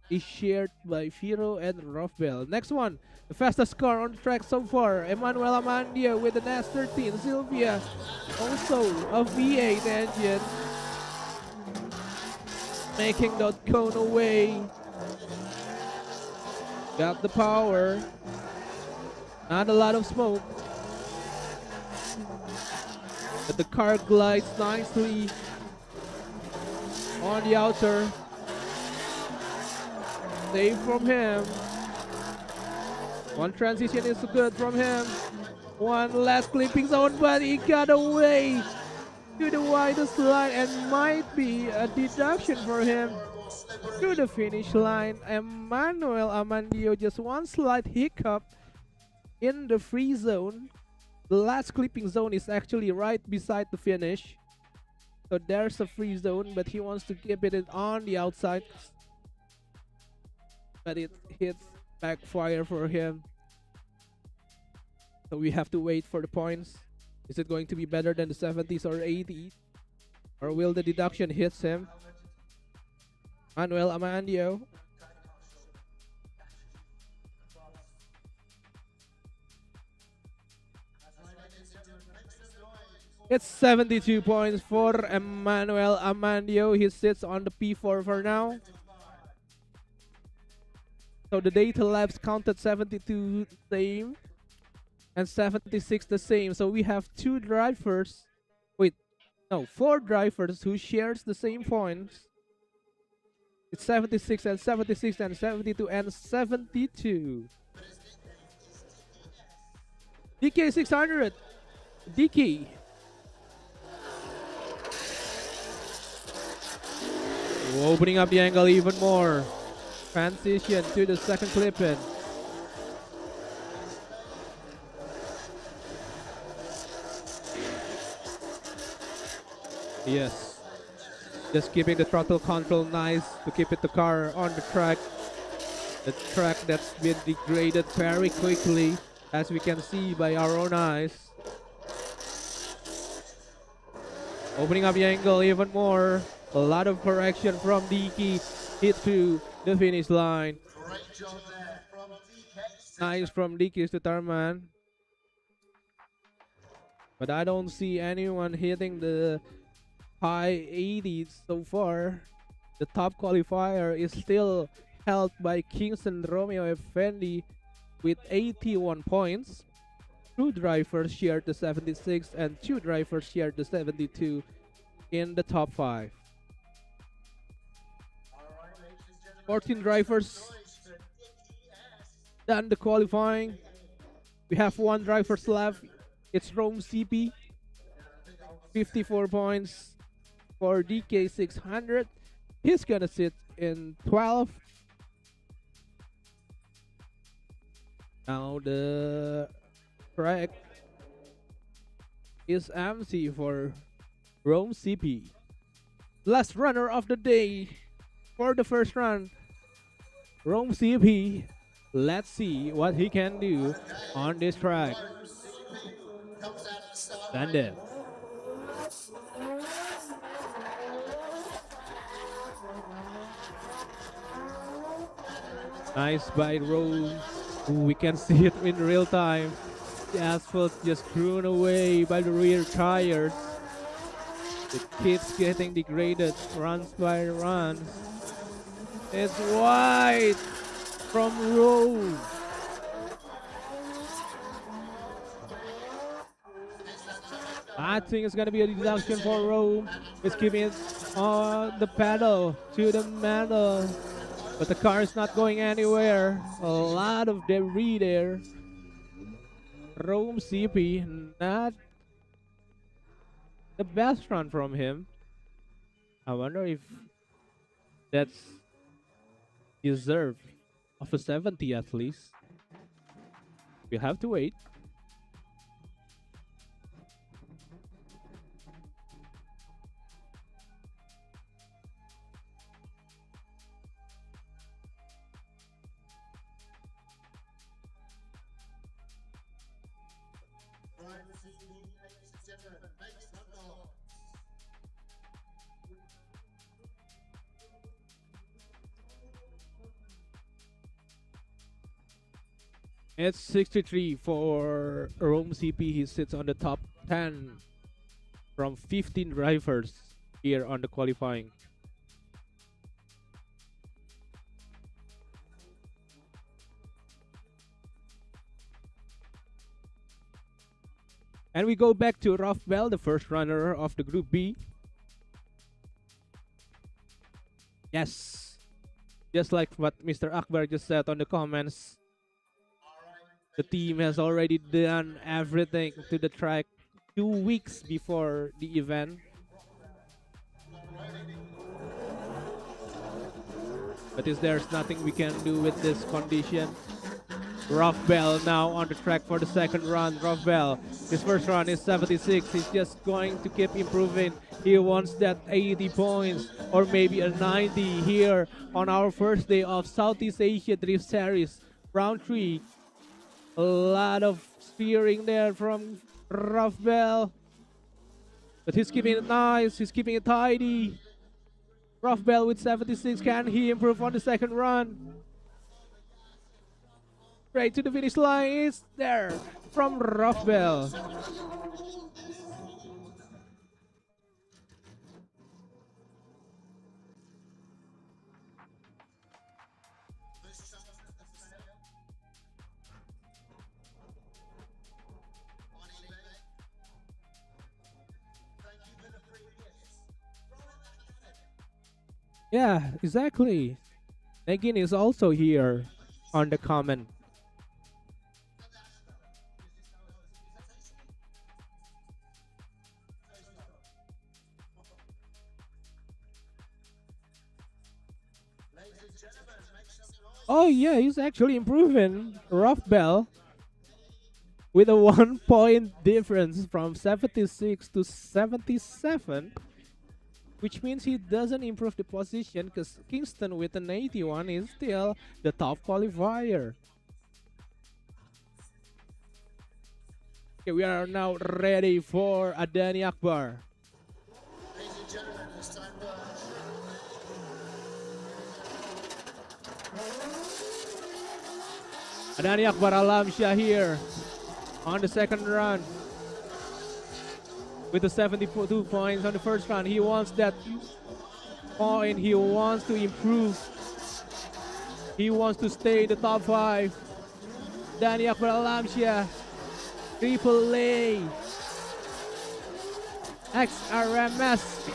is shared by Firo and Rofbel. Next one, the fastest car on the track so far, Emmanuel Amandia with an S13, Sylvia, also a V8 engine, making that cone away. Got the power, not a lot of smoke, but the car glides nicely on the outer. Save from him. One transition is good from him. One last clipping zone, but he got away to the widest line and might be a deduction for him to the finish line. Emmanuel Amandio, just one slight hiccup in the free zone. The last clipping zone is actually right beside the finish. So there's a free zone, but he wants to keep it on the outside. But it hits backfire for him. So we have to wait for the points. Is it going to be better than the 70s or 80s? Or will the deduction hit him? Manuel Amandio. It's 72 points for Emmanuel Amandio. He sits on the P4 for now. So the data labs counted 72 the same and 76 the same. So we have 4 drivers who shares the same points. It's 76 and 76 and 72 and 72. DK 600. DK. Opening up the angle even more. Transition to the second clip in. Yes. Just keeping the throttle control nice to keep the car on the track. The track that's been degraded very quickly, as we can see by our own eyes. Opening up the angle even more. A lot of correction from Diki. Hit to the finish line. Nice from DK to Tarman. But I don't see anyone hitting the high 80s so far. The top qualifier is still held by Kingston Romeo Effendi with 81 points. Two drivers shared the 76 and two drivers shared the 72 in the top 5. 14 drivers done the qualifying. We have one driver left. It's Rome CP. 54 points for DK 600. He's gonna sit in 12. Now the track is empty for Rome CP. Last runner of the day for the first run, Rome CP. Let's see what he can do on this track. Bandit. Nice by Rome. We can see it in real time. The asphalt just thrown away by the rear tires. It keeps getting degraded runs by runs. It's wide from Rome. I think it's gonna be a deduction for Rome. It's keeping it on the pedal to the metal. But the car is not going anywhere. A lot of debris there. Rome CP, not the best run from him. I wonder if that's deserved of a 70 at least. We have to wait. It's 63 for Rome CP. He sits on the top 10 from 15 drivers here on the qualifying. And we go back to Ralph Bell, the first runner of the Group B. Yes, just like what Mr. Akbar just said on the comments, the team has already done everything to the track 2 weeks before the event. But there's nothing we can do with this condition. Ralph Bell now on the track for the second run. Ralph Bell, his first run is 76. He's just going to keep improving. He wants that 80 points or maybe a 90 here on our first day of Southeast Asia Drift Series, round 3. A lot of steering there from Ralph Bell. But he's keeping it nice. He's keeping it tidy. Ralph Bell with 76. Can he improve on the second run? Straight to the finish line is there from Ralph Bell. Yeah, exactly. Negin is also here on the comment. Oh yeah, he's actually improving. Ralph Bell with a 1 point difference from 76 to 77. Which means he doesn't improve the position because Kingston with an 81 is still the top qualifier. Okay, we are now ready for Adani Akbar. Adani Akbar Alamsyah here on the second run with the 72 points on the first run. He wants that point. He wants to improve. He wants to stay in the top 5. Adani Akbar Alamsyah, Triple A, XRMS.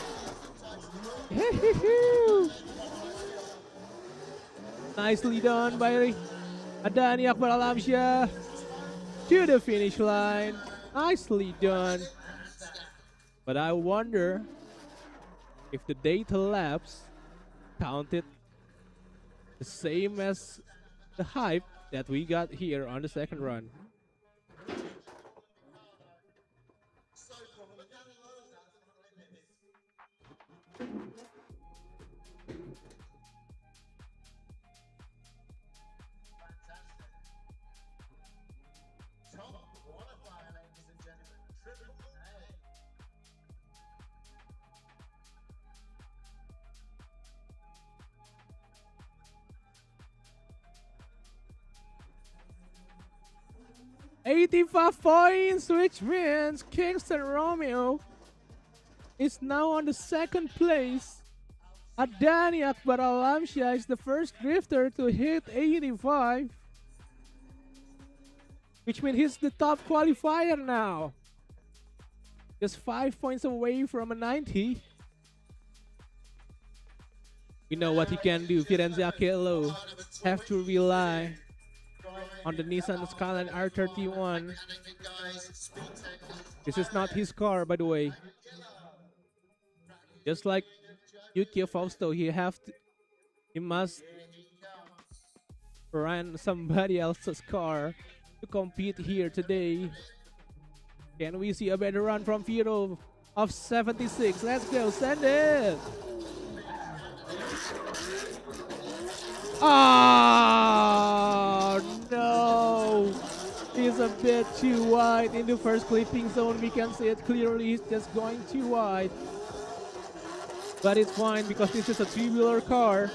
Nicely done by Adani Akbar Alamsyah to the finish line. Nicely done. But I wonder if the data lapse counted the same as the hype that we got here on the second run. $85 points, which means Kingston Romeo is now on the second place. Adani Akbar Alamsyah is the first drifter to hit 85, which means he's the top qualifier now. Just 5 points away from a 90. We know what he can do. Firenze Akello have to rely on the Nissan Skyline R31. This is not his car, by the way. Just like Yuki Fausto, he must run somebody else's car to compete here today. Can we see a better run from Firo of 76? Let's go, send it! Oh no! He's a bit too wide in the first clipping zone. We can see it clearly. He's just going too wide. But it's fine because this is a three-wheeler car.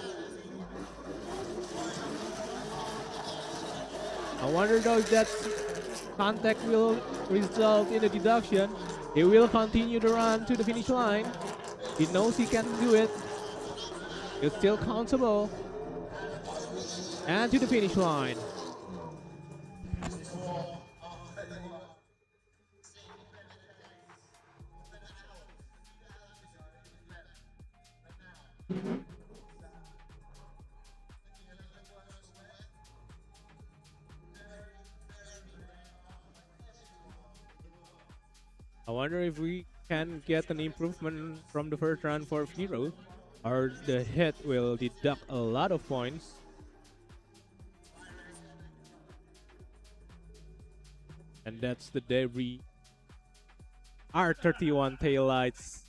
I wonder though if that contact will result in a deduction. He will continue to run to the finish line. He knows he can do it. It's still countable. And to the finish line. I wonder if we can get an improvement from the first run for Firo, or the hit will deduct a lot of points. And that's the debris. R31 taillights.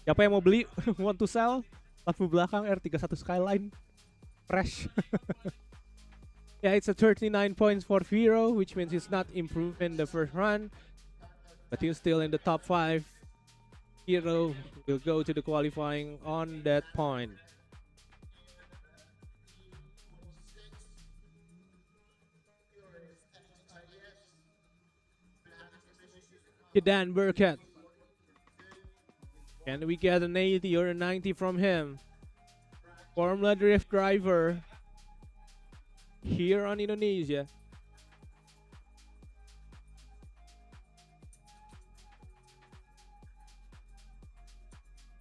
Siapa yang mau beli? Want to sell? Lampu belakang R31 Skyline. Fresh. Yeah, it's a 39 points for Firo, which means he's not improved in the first run. But he's still in the top 5. Firo will go to the qualifying on that point. Dan Burkett. Can we get an 80 or a 90 from him? Formula Drift driver here on Indonesia.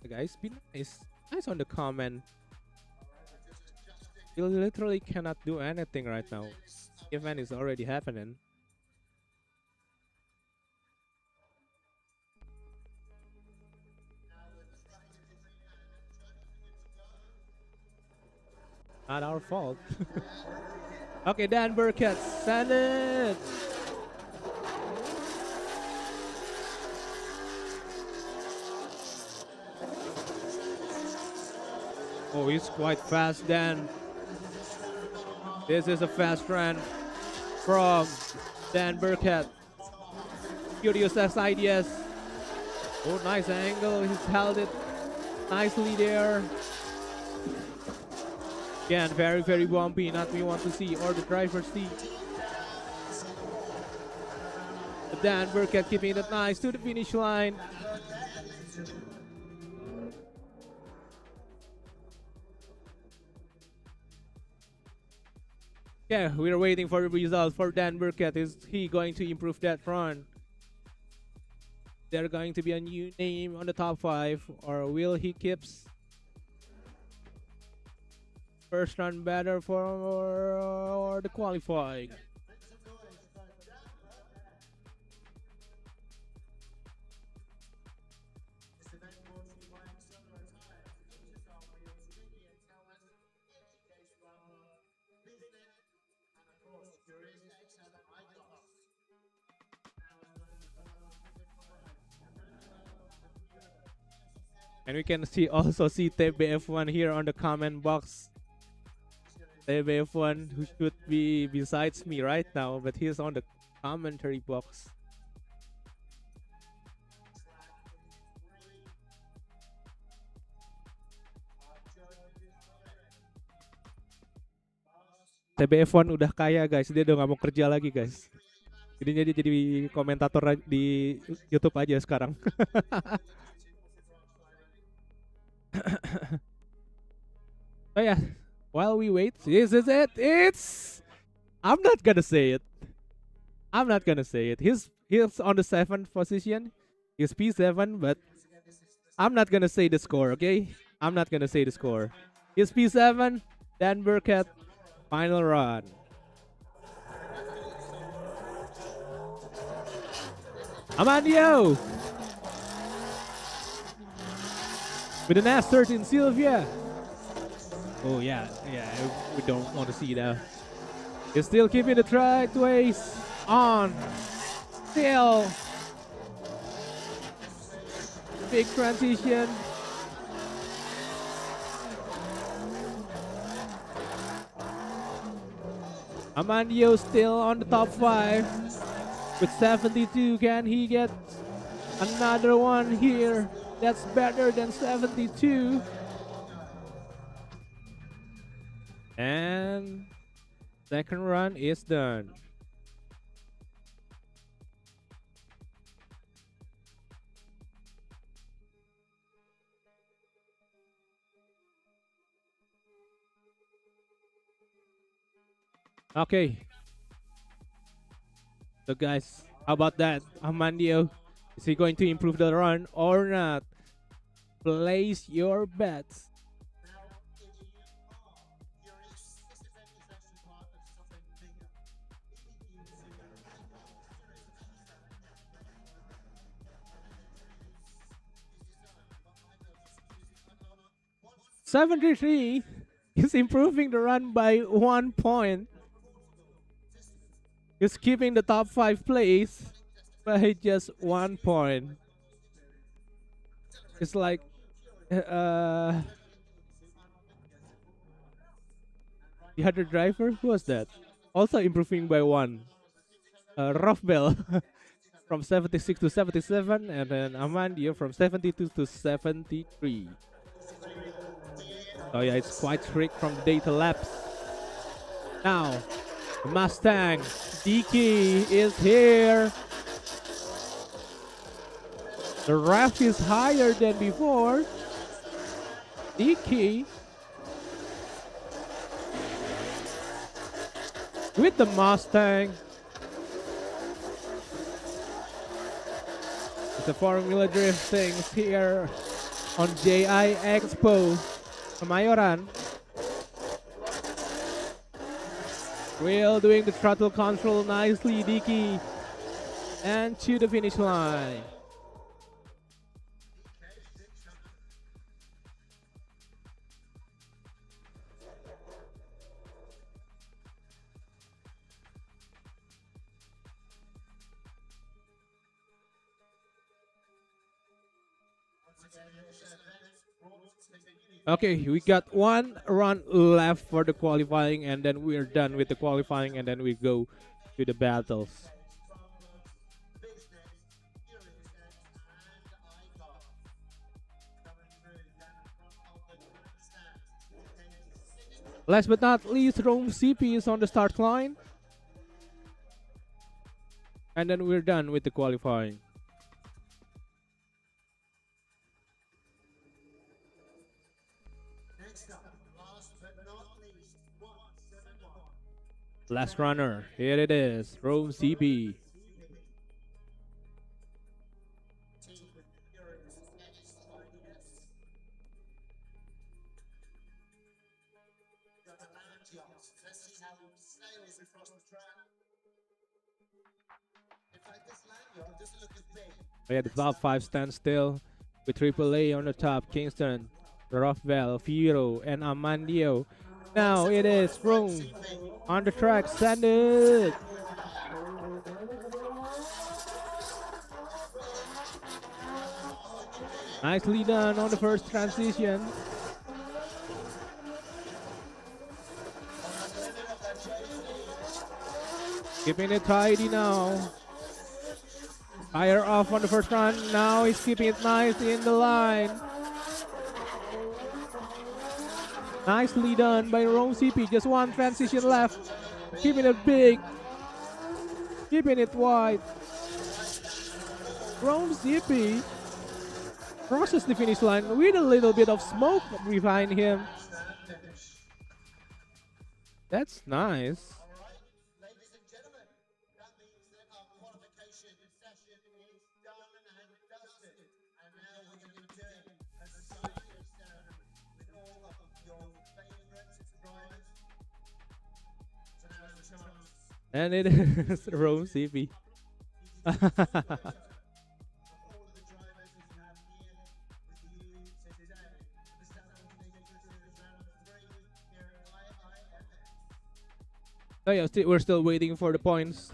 Guys, be nice on the comment. You literally cannot do anything right now. The event is already happening. Not our fault. Okay, Dan Burkett, send it! Oh, he's quite fast, Dan. This is a fast run from Dan Burkett. Curious SIDS. Oh, nice angle. He's held it nicely there. Again, very, very bumpy. Not we want to see, or the driver see. But Dan Burkett keeping it nice to the finish line. Yeah, we're waiting for the results for Dan Burkett. Is he going to improve that run? There going to be a new name on the top 5, or will he keeps first run better for the qualifying? And we can also see TBF1 here on the comment box. TBF1 who should be besides me right now, but he's on the commentary box. TBF1 udah kaya guys, dia udah gak mau kerja lagi guys. Jadinya dia jadi komentator di YouTube aja sekarang. Oh yeah, while we wait, this is it. I'm not gonna say it. I'm not gonna say it. He's on the 7th position. He's P7, but I'm not gonna say the score, okay? I'm not gonna say the score. He's P7, Dan Burkett, final run. Amandio! With an S13 Sylvia. Oh yeah, we don't want to see that. He's still keeping the track ways on. Still. Big transition. Amandio still on the top 5 with 72. Can he get another one here? That's better than 72. And second run is done. Okay. So guys, how about that? Amandio, is he going to improve the run or not? Place your bets. $73 is improving the run by 1 point. He's keeping the top 5 place by just 1 point. It's like the other driver, who was that? Also improving by 1. Rofbel from 76 to 77, and then Amandio from 72 to 73. So yeah, it's quite strict from the data laps. Now, the Mustang DK is here. The ref is higher than before. DK with the Mustang. It's a Formula Drift things here on JIExpo. Kemayoran. Will doing the throttle control nicely, Dicky. And to the finish line. Okay, we got 1 run left for the qualifying, and then we're done with the qualifying, and then we go to the battles. Last but not least, Rome CP is on the start line. And then we're done with the qualifying. Last runner, here it is, Rome CP. Yeah, the top 5 stand still with AAA on the top, Kingston, Rothwell, Firo, and Amandio. Now it is Rome on the track, standard. Nicely done on the first transition. Keeping it tidy now. Fire off on the first run. Now he's keeping it nice in the line. Nicely done by Rome CP. Just one transition left. Keeping it big. Keeping it wide. Rome CP crosses the finish line with a little bit of smoke behind him. That's nice. And it is Rome CP. Oh yeah, we're still waiting for the points.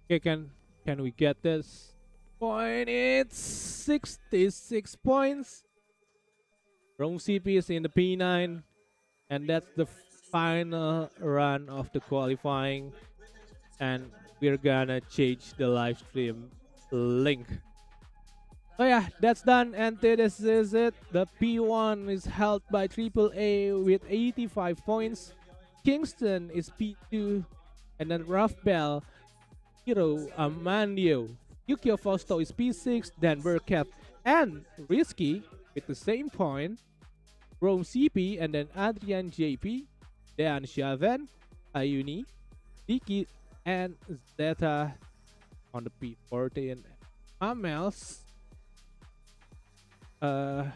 Okay, can we get this point? It's 66 points. Rome CP is in the P9, and that's the final run of the qualifying. And we're gonna change the live stream link. So yeah, that's done, and this is it. The P1 is held by AAA with 85 points. Kingston is P2, and then Rafael, Hiro, Amandio, Yukio Fausto is P6, then Burkett and Risky with the same point. Rome CP, and then Adrian JP, Dan Shaven, Ayuni, Diki, and Zeta on the P14. Amels,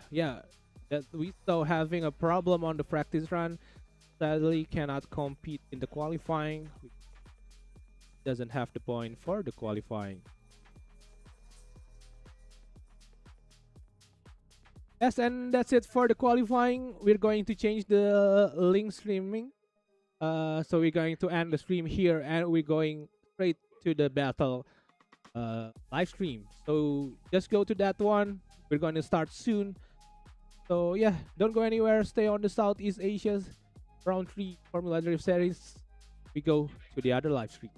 yeah, that we still having a problem on the practice run. Sadly, cannot compete in the qualifying. Doesn't have the point for the qualifying. Yes, and that's it for the qualifying. We're going to change the link streaming. So we're going to end the stream here, and we're going straight to the battle live stream. So just go to that one. We're going to start soon. So yeah, don't go anywhere. Stay on the Southeast Asia's round 3 Formula Drift Series. We go to the other live stream.